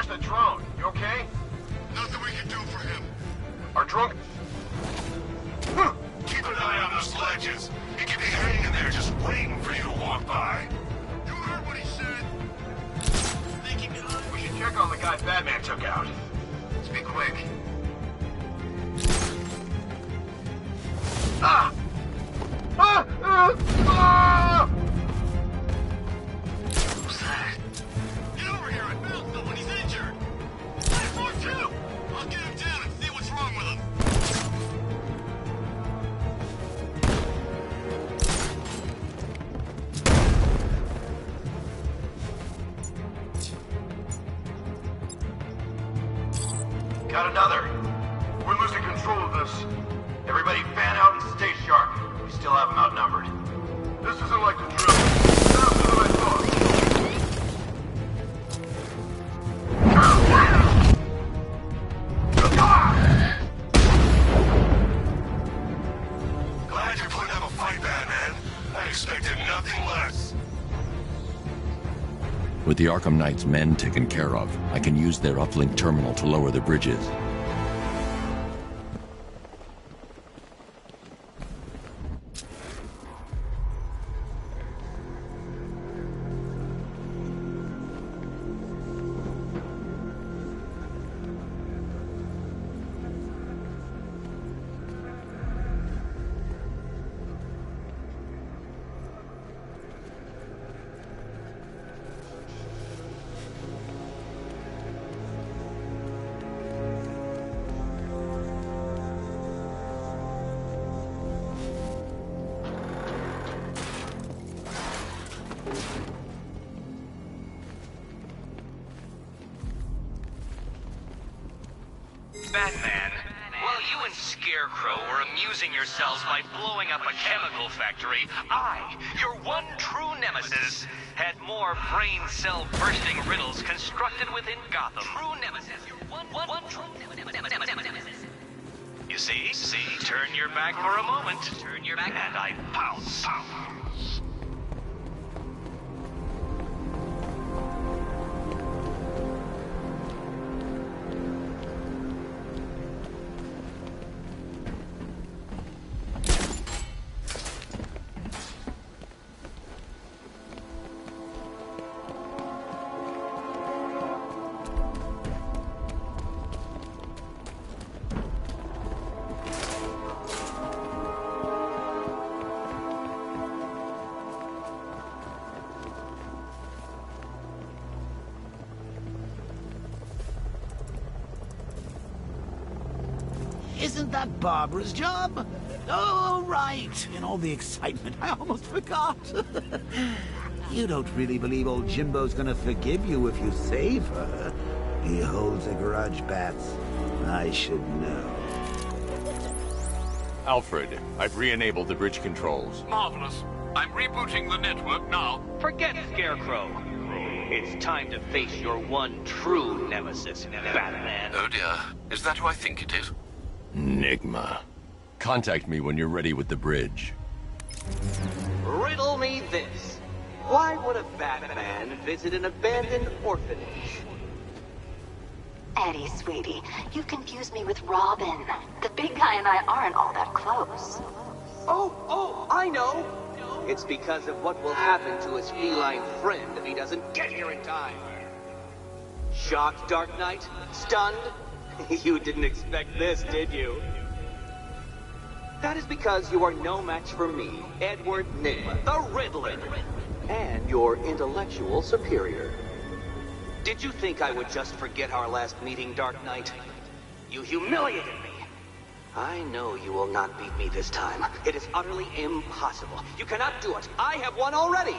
Where's the drone? You okay? Nothing we can do for him. Our drunk... Keep an eye on those ledges. He could be hanging there just waiting for you to walk by. You heard what he said? Think he can... We should check on the guy Batman took out. Let's be quick. Ah! Ah! Ah! Who's that? Get over here! I found someone! He's injured! 542! I'll get him down and see what's wrong with him. Got another. We're losing control of this. Everybody fan out and stay sharp. We still have them outnumbered. This isn't like the drill. Faster than I thought. Glad you're putting up a fight, Batman. I expected nothing less. With the Arkham Knight's men taken care of, I can use their uplink terminal to lower the bridges. Batman, while you and Scarecrow were amusing yourselves by blowing up a chemical factory, I, your one true nemesis, had more brain cell bursting riddles constructed within Gotham. True nemesis, your one true nemesis. You see, turn your back for a moment, turn your back, and I pounce. Isn't that Barbara's job? Oh, right. In all the excitement, I almost forgot. You don't really believe old Jimbo's gonna forgive you if you save her. He holds a grudge, Bats. I should know. Alfred, I've re-enabled the bridge controls. Marvelous. I'm rebooting the network now. Forget Scarecrow. It's time to face your one true nemesis, Batman. Oh dear. Is that who I think it is? Enigma. Contact me when you're ready with the bridge. Riddle me this. Why would a Batman visit an abandoned orphanage? Eddie, sweetie, you confused me with Robin. The big guy and I aren't all that close. Oh, I know. It's because of what will happen to his feline friend if he doesn't get here in time. Shocked, Dark Knight? Stunned? You didn't expect this, did you? That is because you are no match for me, Edward Nygma, the Riddler, and your intellectual superior. Did you think I would just forget our last meeting, Dark Knight? You humiliated me. I know you will not beat me this time. It is utterly impossible. You cannot do it. I have won already.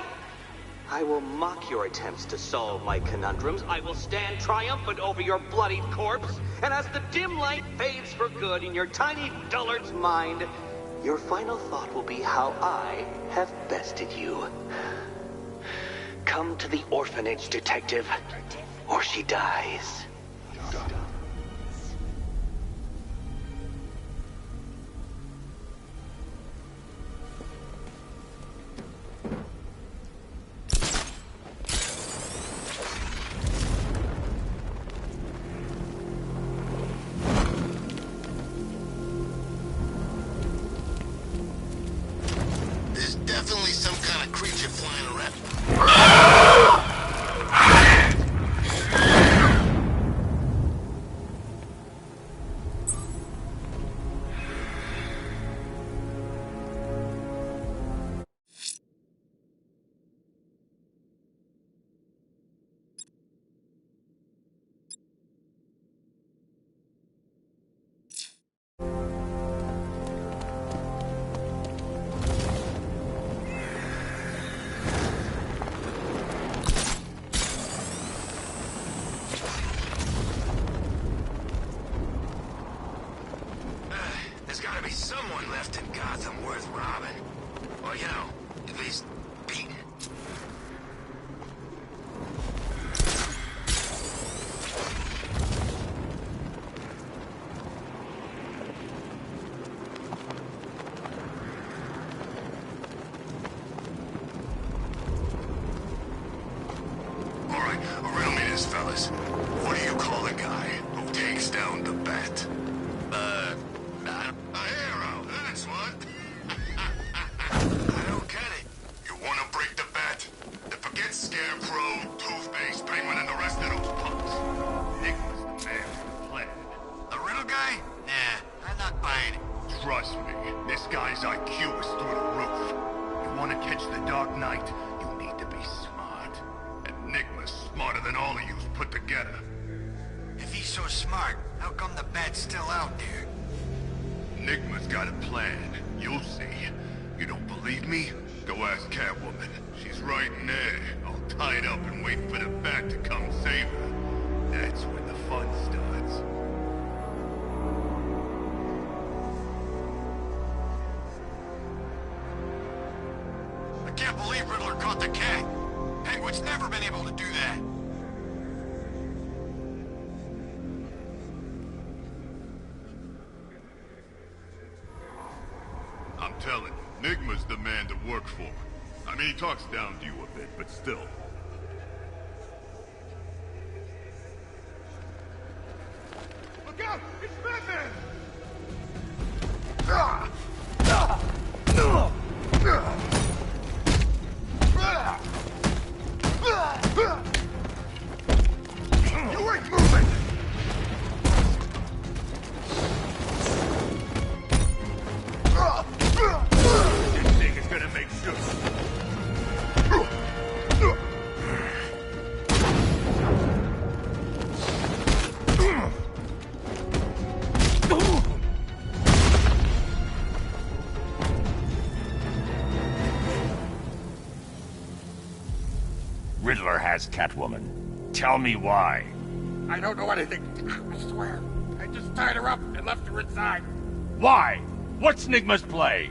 I will mock your attempts to solve my conundrums. I will stand triumphant over your bloodied corpse. And as the dim light fades for good in your tiny dullard's mind, your final thought will be how I have bested you. Come to the orphanage, detective, or she dies. bat? A hero, that's what. I don't get it. You want to break the bat? Then forget Scarecrow, Two-Face, Penguin, and the rest of those punks. Enigma's the man with the plan. The riddle guy? Nah, I'm not buying it. Trust me, this guy's IQ is through the roof. You want to catch the Dark Knight, you need to be smart. Enigma's smarter than all of you put together. If he's so smart, how come the bat's still out there? Enigma's got a plan. You'll see. You don't believe me? Go ask Catwoman. She's right in there, all tied up and waiting for the bat to come save her. That's when the fun starts. I can't believe Riddler caught the cat. Penguin's never been able to do that. I'm telling you, Enigma's the man to work for. I mean, he talks down to you a bit, but still. Look out! It's Batman! You ain't moving! Didn't think it's gonna make sure. Riddler has Catwoman. Tell me why. I don't know anything. I swear. I just tied her up and left her inside. Why? What's Enigma's play?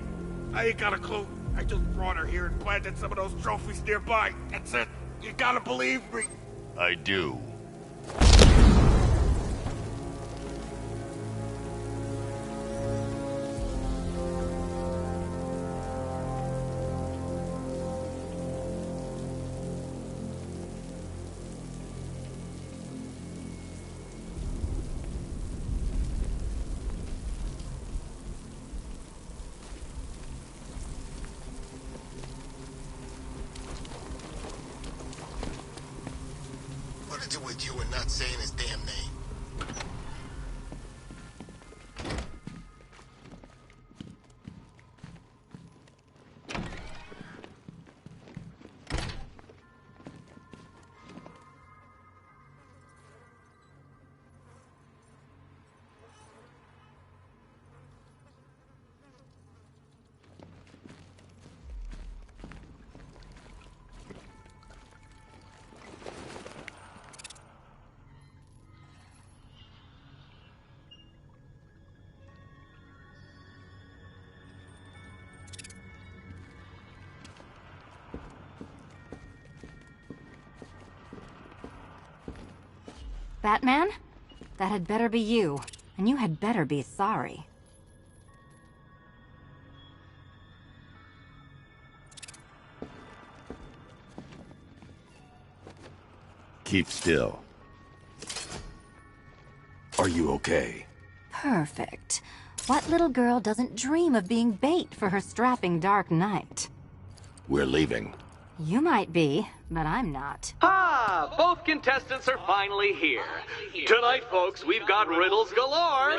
I ain't got a clue. I just brought her here and planted some of those trophies nearby. That's it. You gotta believe me. I do. What is it with you and not saying his damn name? Batman? That had better be you. And you had better be sorry. Keep still. Are you okay? Perfect. What little girl doesn't dream of being bait for her strapping Dark Knight? We're leaving. You might be, but I'm not. Ah, both contestants are finally here. Tonight, folks, we've got riddles galore.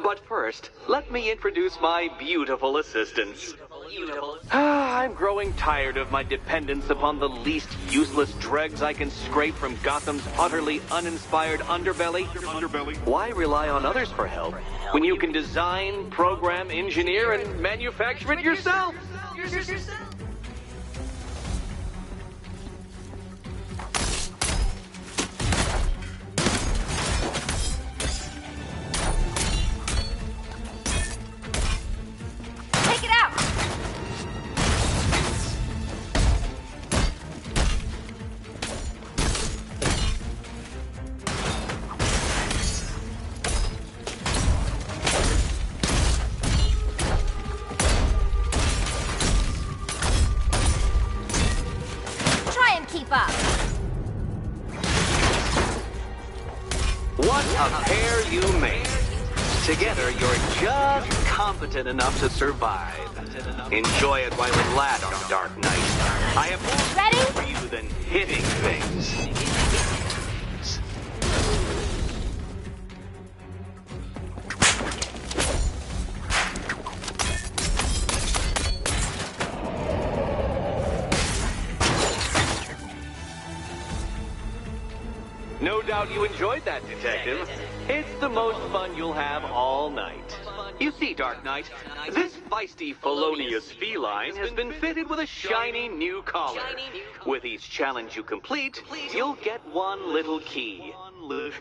But first, let me introduce my beautiful assistants. I'm growing tired of my dependence upon the least useless dregs I can scrape from Gotham's utterly uninspired underbelly. Why rely on others for help when you can design, program, engineer, and manufacture it yourself? Take it out! Try and keep up. What a pair you make. Together, you're just competent enough to survive. Enjoy it while it lasts, Dark Knight. I have more ready for you than hitting things. No doubt you enjoyed that, Detective. It's the most fun you'll have all night. You see, Dark Knight, this feisty felonious feline has been fitted with a shiny new collar. With each challenge you complete, you'll get one little key.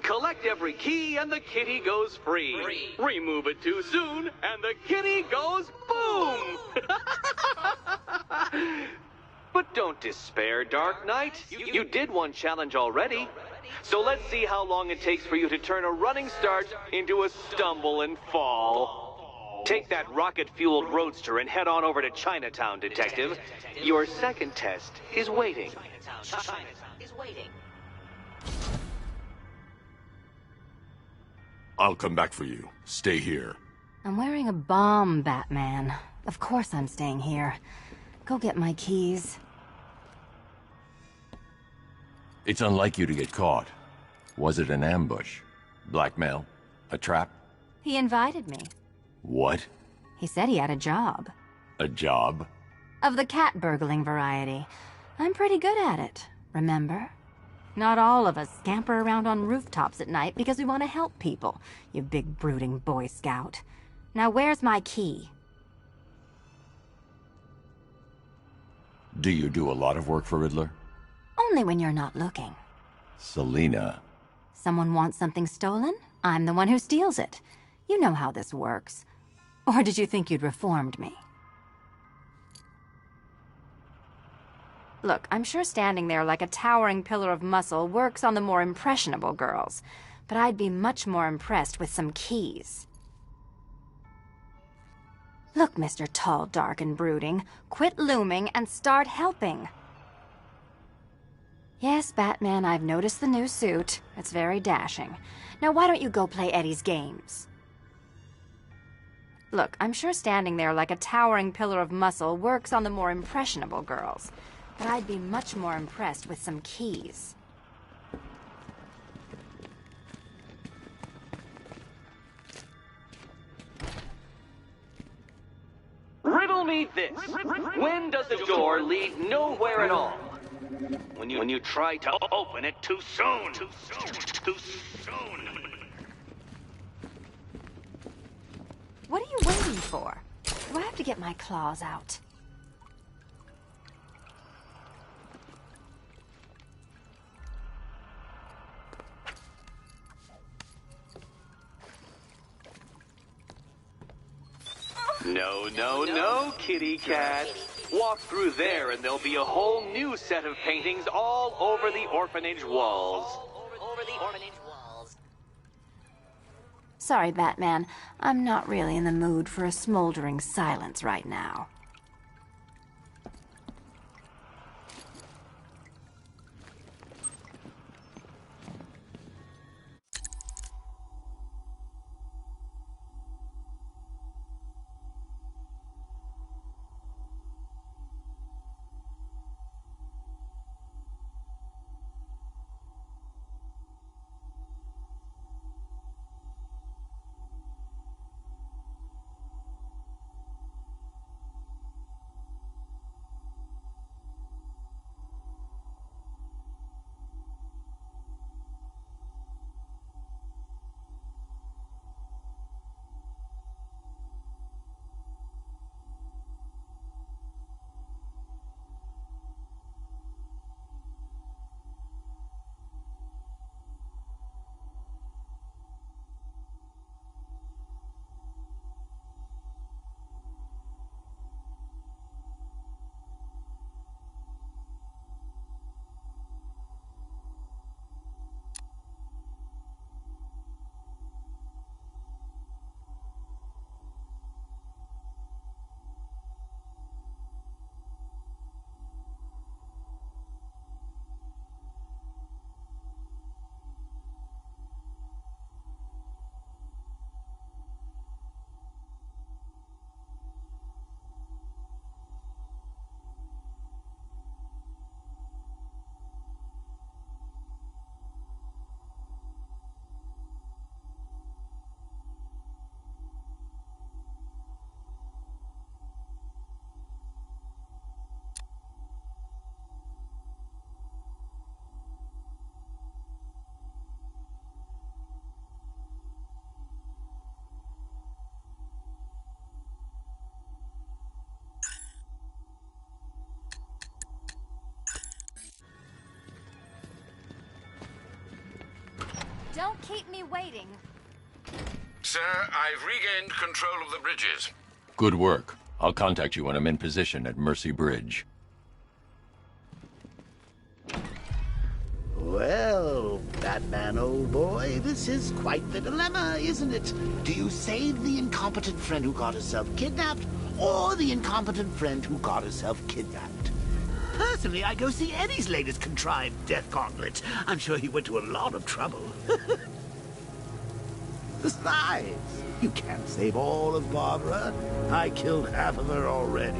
Collect every key and the kitty goes free. Remove it too soon and the kitty goes boom! But don't despair, Dark Knight. You did one challenge already. So let's see how long it takes for you to turn a running start into a stumble and fall. Take that rocket-fueled roadster and head on over to Chinatown, Detective. Your second test is waiting. I'll come back for you. Stay here. I'm wearing a bomb, Batman. Of course I'm staying here. Go get my keys. It's unlike you to get caught. Was it an ambush? Blackmail? A trap? He invited me. What? He said he had a job. A job? Of the cat burgling variety. I'm pretty good at it, remember? Not all of us scamper around on rooftops at night because we want to help people, you big brooding Boy Scout. Now where's my key? Do you do a lot of work for Riddler? Only when you're not looking. Selina. Someone wants something stolen? I'm the one who steals it. You know how this works. Or did you think you'd reformed me? Look, I'm sure standing there like a towering pillar of muscle works on the more impressionable girls, but I'd be much more impressed with some keys. Look, Mr. Tall, Dark, and Brooding, quit looming and start helping. Yes, Batman, I've noticed the new suit. It's very dashing. Now why don't you go play Eddie's games? Look, I'm sure standing there like a towering pillar of muscle works on the more impressionable girls, but I'd be much more impressed with some keys. Riddle me this. When does the door lead nowhere at all? When you try to open it too soon. Too soon. What are you waiting for? Do I have to get my claws out? No, kitty cat. Walk through there and there'll be a whole new set of paintings all over the orphanage walls. Sorry, Batman. I'm not really in the mood for a smoldering silence right now. Don't keep me waiting. Sir, I've regained control of the bridges. Good work. I'll contact you when I'm in position at Mercy Bridge. Well, Batman, old boy, this is quite the dilemma, isn't it? Do you save the incompetent friend who got herself kidnapped, or the incompetent friend who got herself kidnapped? Personally, I go see Eddie's latest contrived death gauntlet. I'm sure he went to a lot of trouble. Besides, you can't save all of Barbara. I killed half of her already.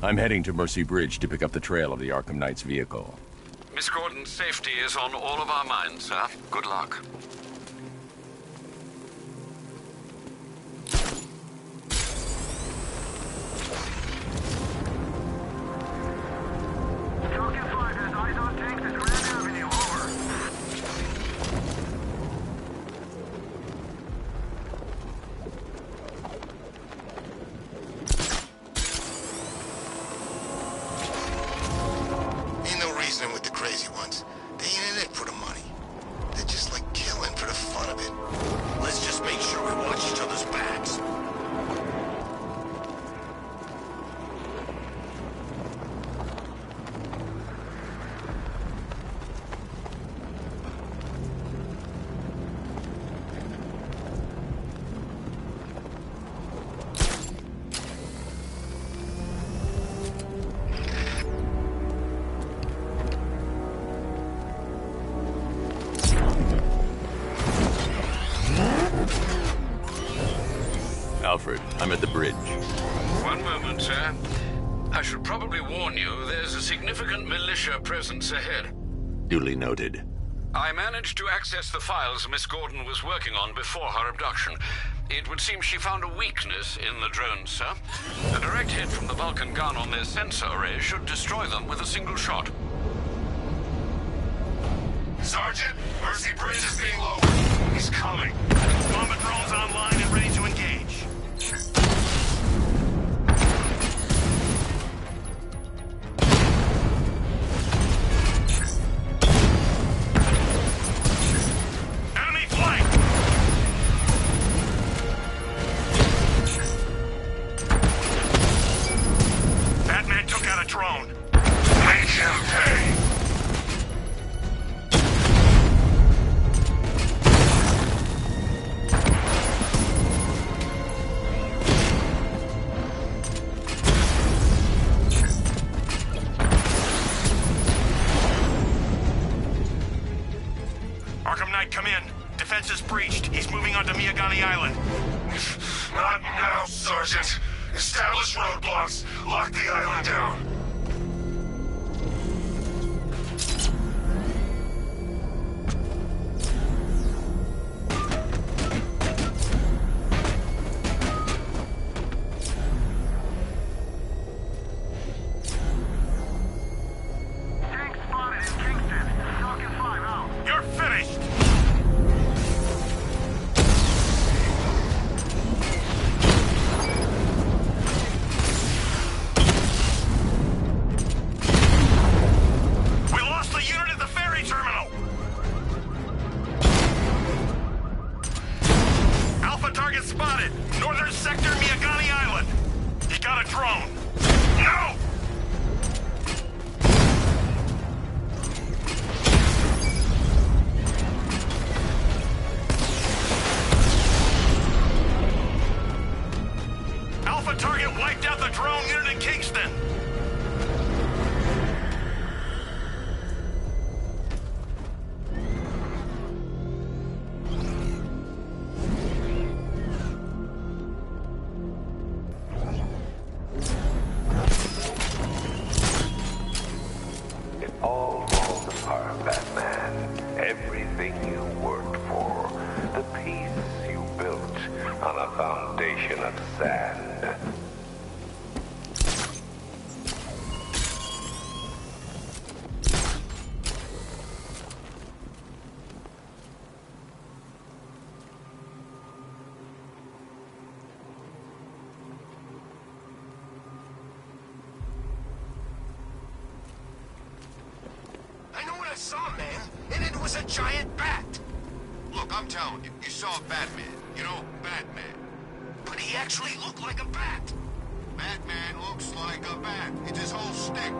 I'm heading to Mercy Bridge to pick up the trail of the Arkham Knight's vehicle. Miss Gordon's safety is on all of our minds, sir. Good luck. With the crazy ones. They ain't in it for the money. They're just like killing for the fun of it. Let's just make sure we watch each other's backs. Alfred, I'm at the bridge. One moment, sir. I should probably warn you, there's a significant militia presence ahead. Duly noted. I managed to access the files Miss Gordon was working on before her abduction. It would seem she found a weakness in the drones, sir. A direct hit from the Vulcan gun on their sensor array should destroy them with a single shot. Sergeant, Mercy Bridge is being lowered. He's coming. Bomber drones online and ready to engage. Enemy flight! Batman took out a drone. Make him pay. Arkham Knight, come in. Defense is breached. He's moving onto Miyagani Island. Not now, Sergeant. Establish roadblocks. Lock the island down. Tank spotted in Kingston. Falcon 5 out. You're finished! We lost the unit at the ferry terminal! Alpha target spotted. Northern sector, Miyagani Island. He got a drone. No! Alpha target wiped out the drone unit in Kingston. foundation of sand. I know what I saw, man, and it was a giant bat. Look, I'm telling you, you saw Batman. You know, Batman. But he actually looked like a bat. Batman looks like a bat. It's his whole stick.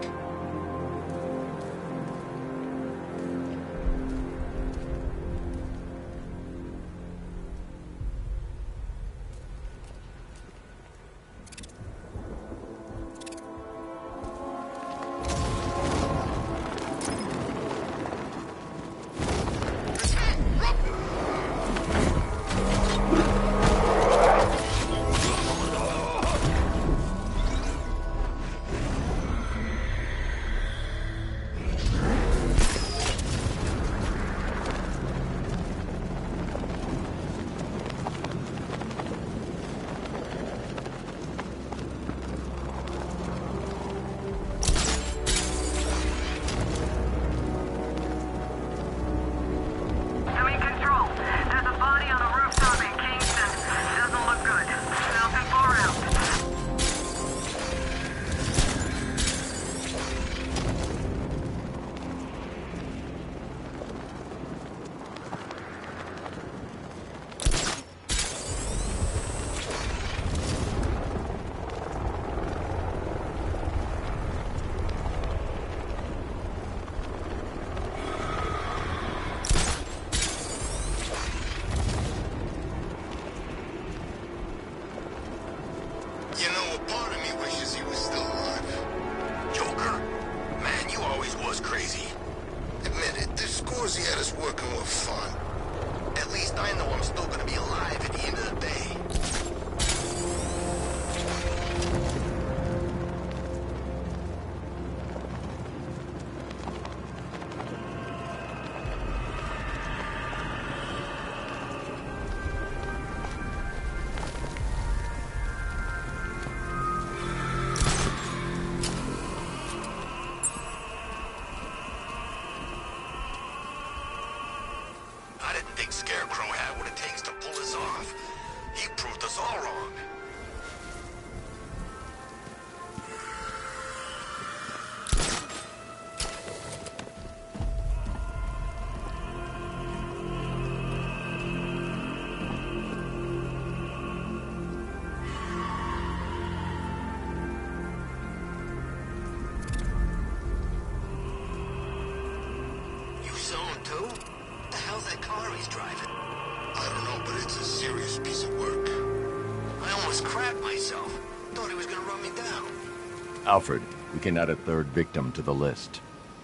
Alfred, we can add a third victim to the list.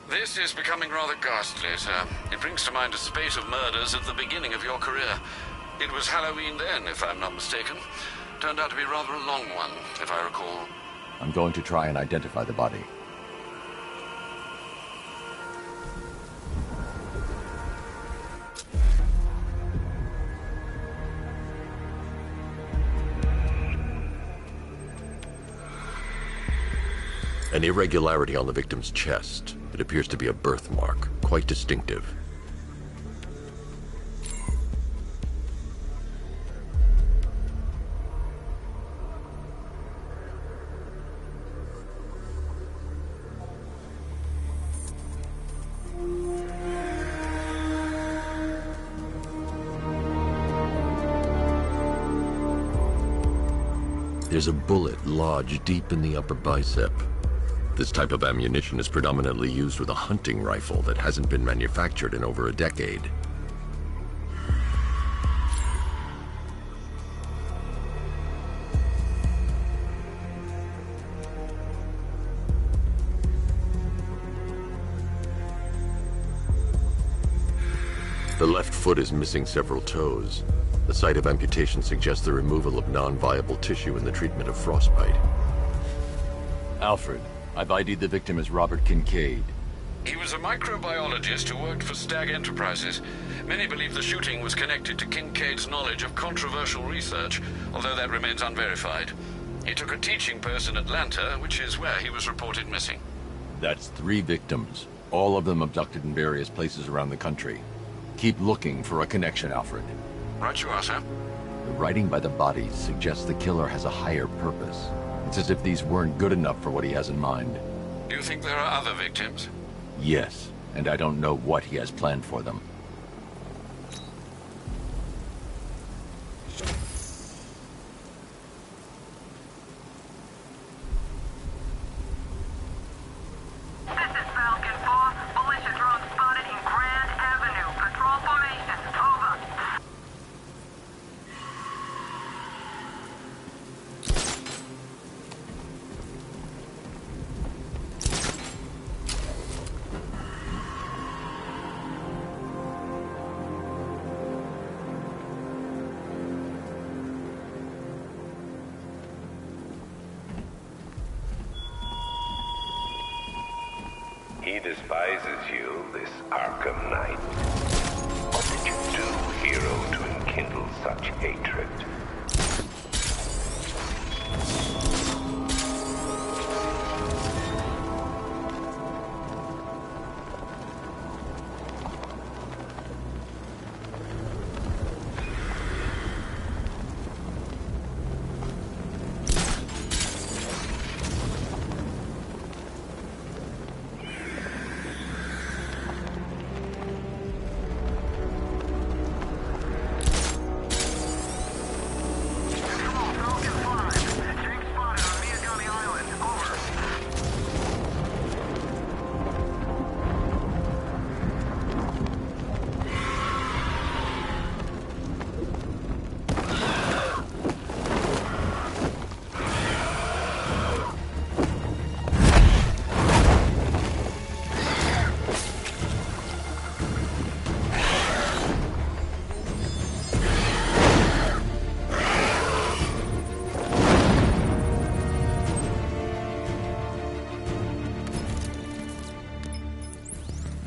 This is becoming rather ghastly, sir. It brings to mind a spate of murders at the beginning of your career. It was Halloween then, if I'm not mistaken. Turned out to be rather a long one, if I recall. I'm going to try and identify the body. An irregularity on the victim's chest. It appears to be a birthmark, quite distinctive. There's a bullet lodged deep in the upper bicep. This type of ammunition is predominantly used with a hunting rifle that hasn't been manufactured in over a decade. The left foot is missing several toes. The site of amputation suggests the removal of non-viable tissue in the treatment of frostbite. Alfred, I've ID'd the victim as Robert Kincaid. He was a microbiologist who worked for Stag Enterprises. Many believe the shooting was connected to Kincaid's knowledge of controversial research, although that remains unverified. He took a teaching post in Atlanta, which is where he was reported missing. That's 3 victims, all of them abducted in various places around the country. Keep looking for a connection, Alfred. Right you are, sir. The writing by the bodies suggests the killer has a higher purpose. It's as if these weren't good enough for what he has in mind. Do you think there are other victims? Yes, and I don't know what he has planned for them. He despises you, this Arkham Knight. What did you do, hero, to enkindle such hatred?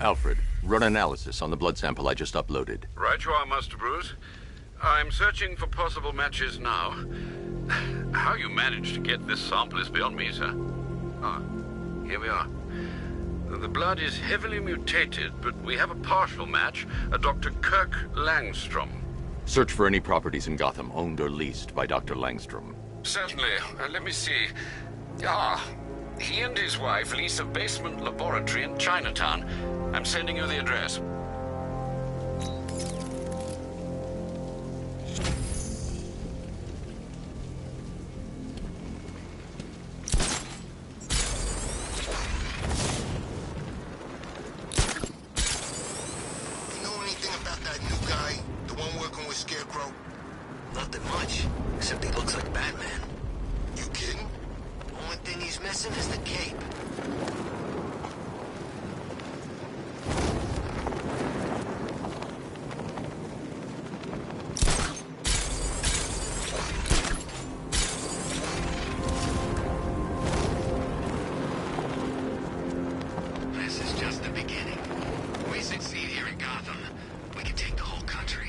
Alfred, run analysis on the blood sample I just uploaded. Right you are, Master Bruce. I'm searching for possible matches now. How you managed to get this sample is beyond me, sir. Ah, here we are. The blood is heavily mutated, but we have a partial match, a Dr. Kirk Langstrom. Search for any properties in Gotham owned or leased by Dr. Langstrom. Certainly. Let me see. Ah, he and his wife lease a basement laboratory in Chinatown. I'm sending you the address. Nothing much, except he looks like Batman. You kidding? Only thing he's missing is the cape. This is just the beginning. If we succeed here in Gotham, we can take the whole country.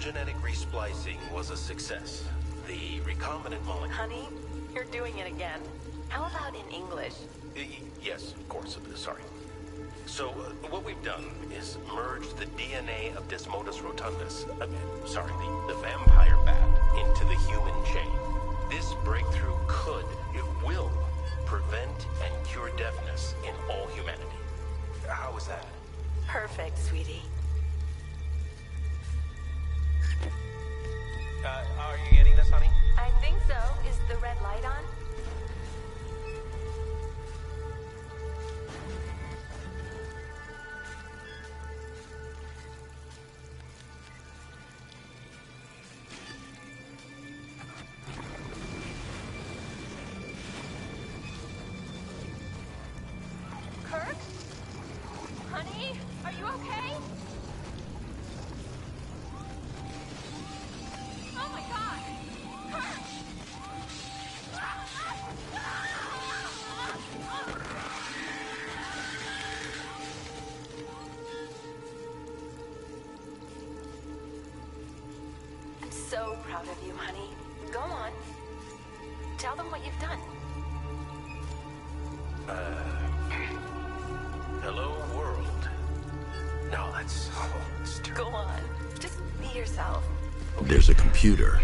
genetic resplicing was a success. The recombinant molecule... Honey, you're doing it again. How about in English? Yes, of course. Sorry. So, what we've done is merged the DNA of Desmodus rotundus, the vampire bat, into the human chain. This breakthrough could, it will, prevent and cure deafness in all humanity. How is that? Perfect, sweetie. Are you getting this, honey? I think so. Is the red light on? Kirk? Honey, are you okay? Oh my God! Kirk! I'm so proud of you, honey. Go on. Tell them what you've done. Hello, world. No, that's Go on. Just be yourself. There's a computer.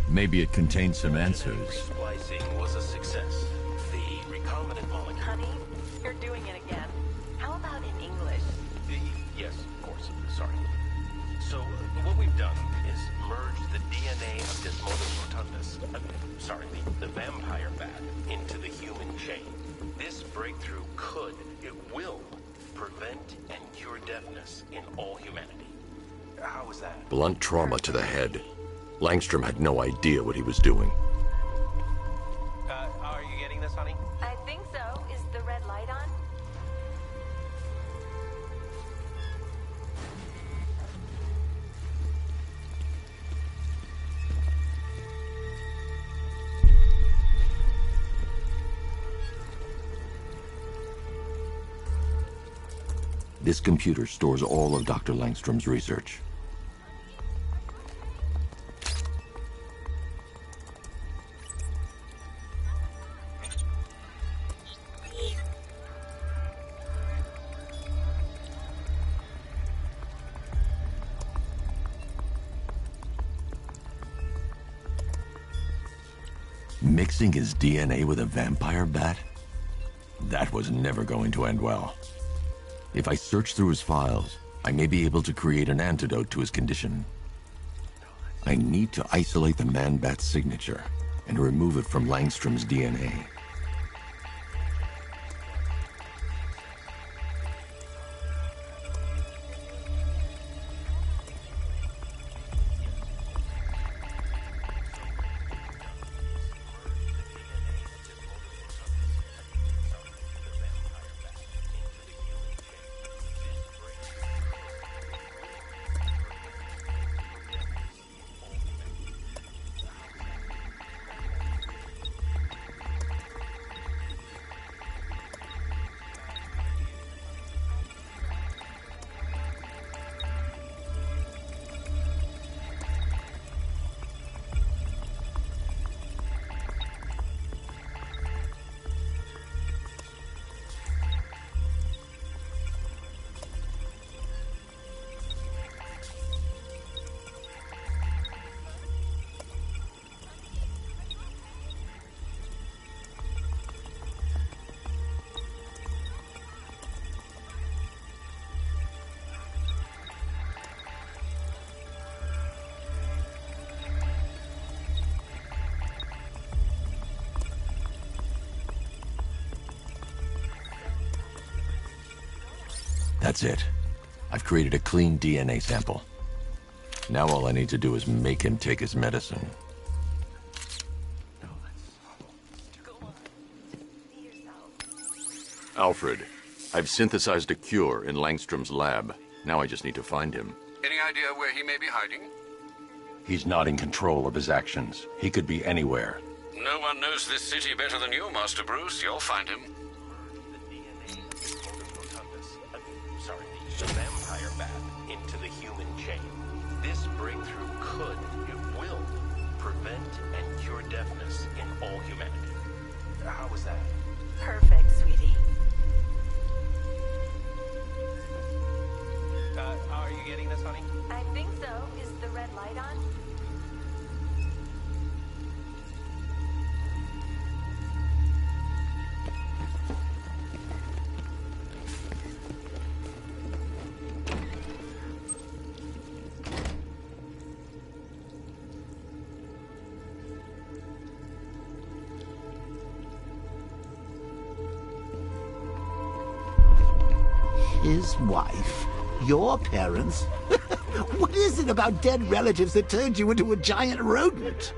Maybe it contains some answers. Splicing was a success. The recombinant molecule... Honey, you're doing it again. How about in English? Yes, of course. Sorry. So, what we've done is merged the DNA of Desmodus rotundus, the vampire bat, into the human chain. This breakthrough could, it will, prevent and cure deafness in all humanity. How is that? Blunt trauma to the head. Langstrom had no idea what he was doing. Are you getting this, honey? I think so. Is the red light on? This computer stores all of Dr. Langstrom's research. Mixing his DNA with a vampire bat? That was never going to end well. If I search through his files, I may be able to create an antidote to his condition. I need to isolate the man-bat signature and remove it from Langstrom's DNA. That's it. I've created a clean DNA sample. Now all I need to do is make him take his medicine. Alfred, I've synthesized a cure in Langstrom's lab. Now I just need to find him. Any idea where he may be hiding? He's not in control of his actions. He could be anywhere. No one knows this city better than you, Master Bruce. You'll find him. The vampire bat into the human chain. This breakthrough deafness in all humanity. How was that? Perfect, sweetie. Are you getting this, honey? I think so. Is the red light on? His wife? Your parents? What is it about dead relatives that turned you into a giant rodent?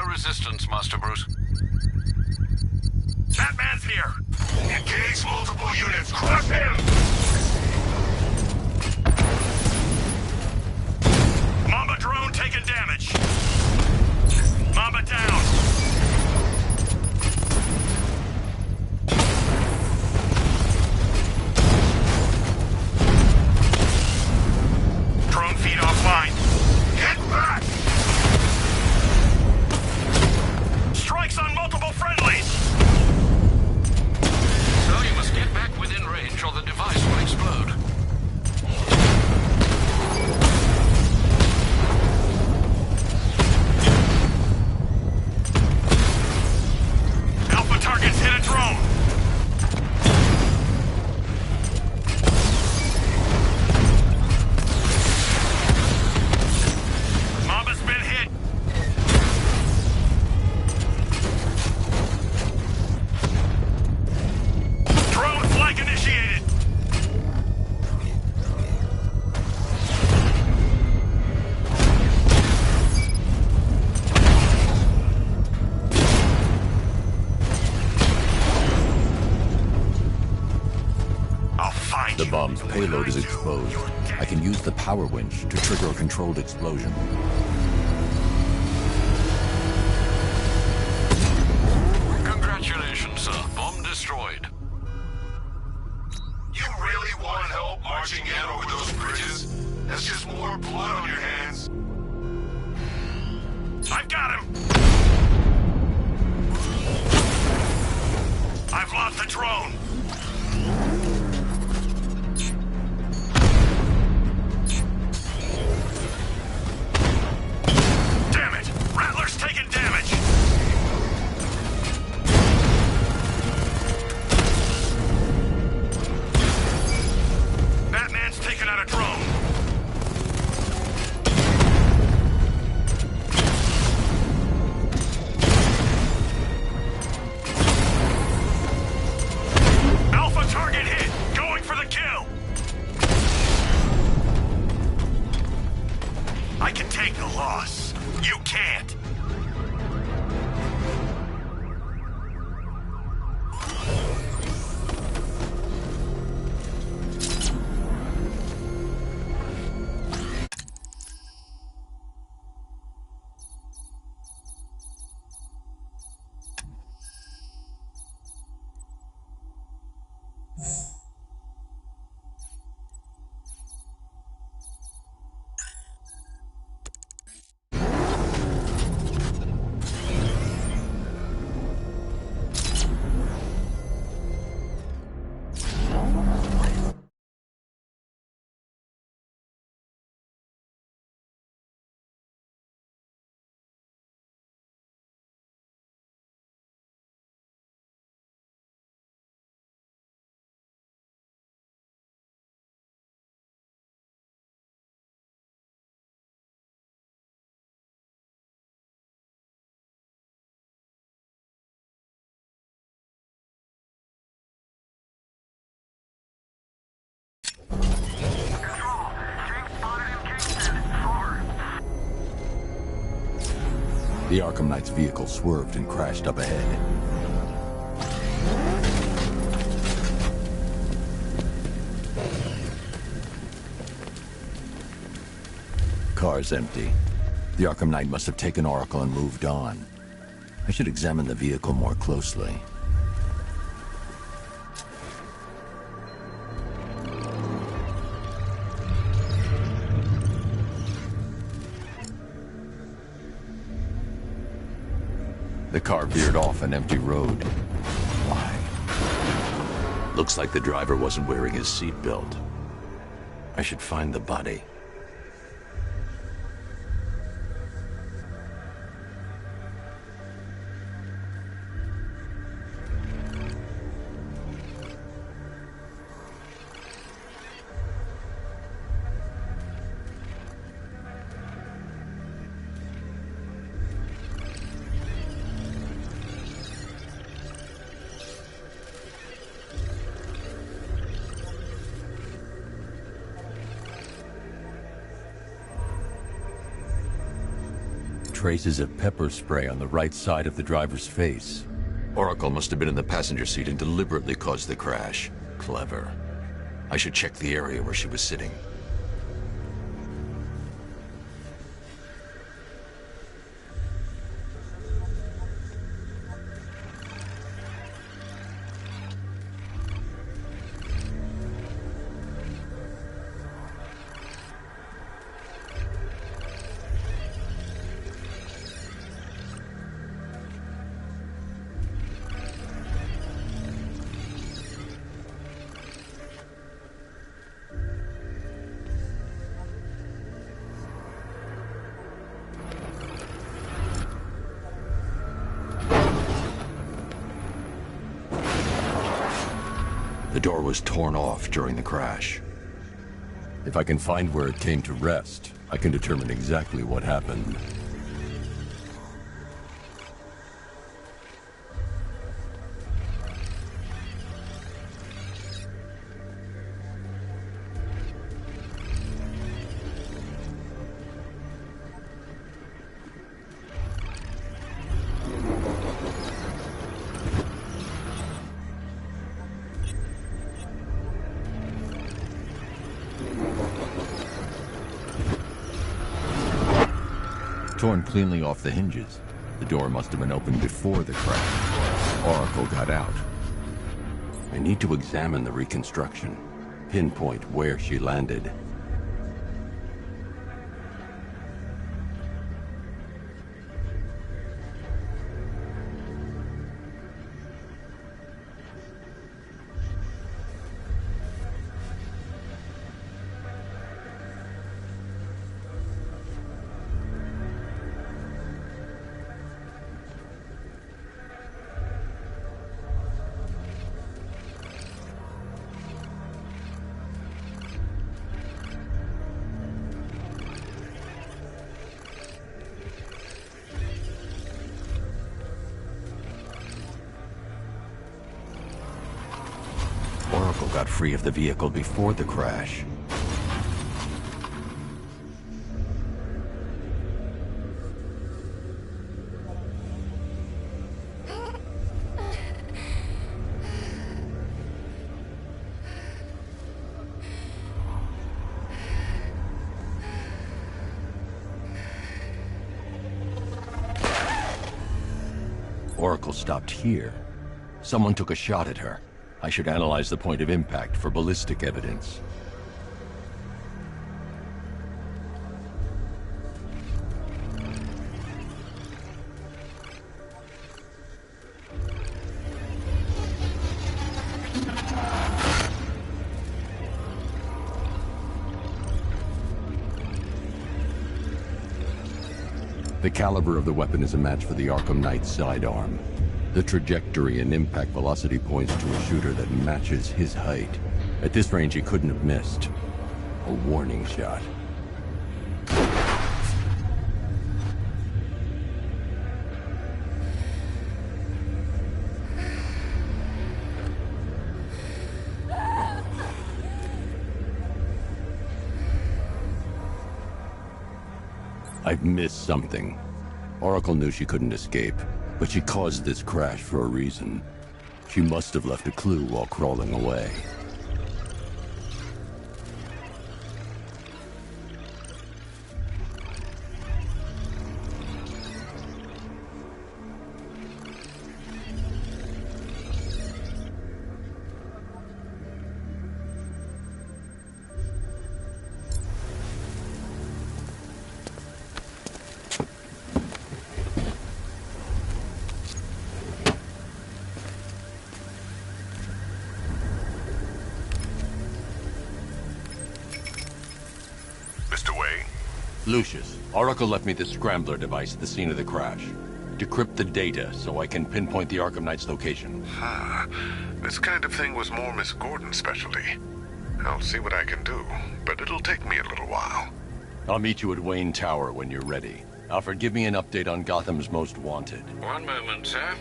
Resistance, Master Bruce. Batman's here! Engage multiple units! Crush him! Mamba drone taking damage. Mamba down. Drone feed offline. Get back! Strikes on multiple friendlies! So you must get back within range or the device will explode. Alpha targets hit a drone! Mamba's been hit! Initiated! I'll find you. The bomb's payload is exposed. I can use the power winch to trigger a controlled explosion. Congratulations, sir. Bomb destroyed. You really want help marching in over those bridges? That's just more blood on your hands. I've got him! I've lost the drone! Damn it! Rattler's taking damage! The Arkham Knight's vehicle swerved and crashed up ahead. Car's empty. The Arkham Knight must have taken Oracle and moved on. I should examine the vehicle more closely. The car veered off an empty road. Why? Looks like the driver wasn't wearing his seatbelt. I should find the body. Traces of pepper spray on the right side of the driver's face. Oracle must have been in the passenger seat and deliberately caused the crash. Clever. I should check the area where she was sitting. The door was torn off during the crash. If I can find where it came to rest, I can determine exactly what happened. Torn cleanly off the hinges. The door must have been opened before the crash. Oracle got out. I need to examine the reconstruction, pinpoint where she landed. Oracle got free of the vehicle before the crash. Oracle stopped here. Someone took a shot at her. I should analyze the point of impact for ballistic evidence. The caliber of the weapon is a match for the Arkham Knight's sidearm. The trajectory and impact velocity points to a shooter that matches his height. At this range, he couldn't have missed. A warning shot. I've missed something. Oracle knew she couldn't escape, but she caused this crash for a reason. She must have left a clue while crawling away. Lucius, Oracle left me the Scrambler device at the scene of the crash. Decrypt the data so I can pinpoint the Arkham Knight's location. This kind of thing was more Miss Gordon's specialty. I'll see what I can do, but it'll take me a little while. I'll meet you at Wayne Tower when you're ready. Alfred, give me an update on Gotham's Most Wanted. One moment, sir.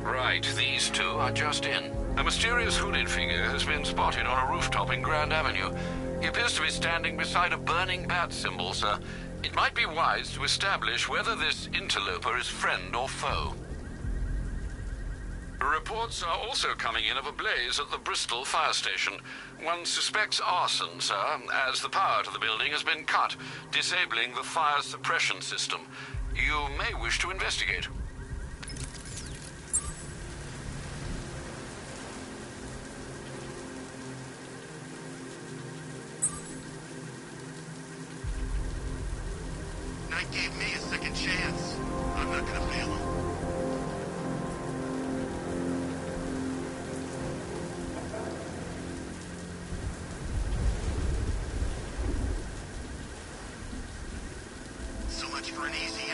Right, these two are just in. A mysterious hooded figure has been spotted on a rooftop in Grand Avenue. He appears to be standing beside a burning bat symbol, sir. It might be wise to establish whether this interloper is friend or foe. Reports are also coming in of a blaze at the Bristol fire station. One suspects arson, sir, as the power to the building has been cut, disabling the fire suppression system. You may wish to investigate. Knight gave me a second chance. I'm not gonna fail him. So much for an easy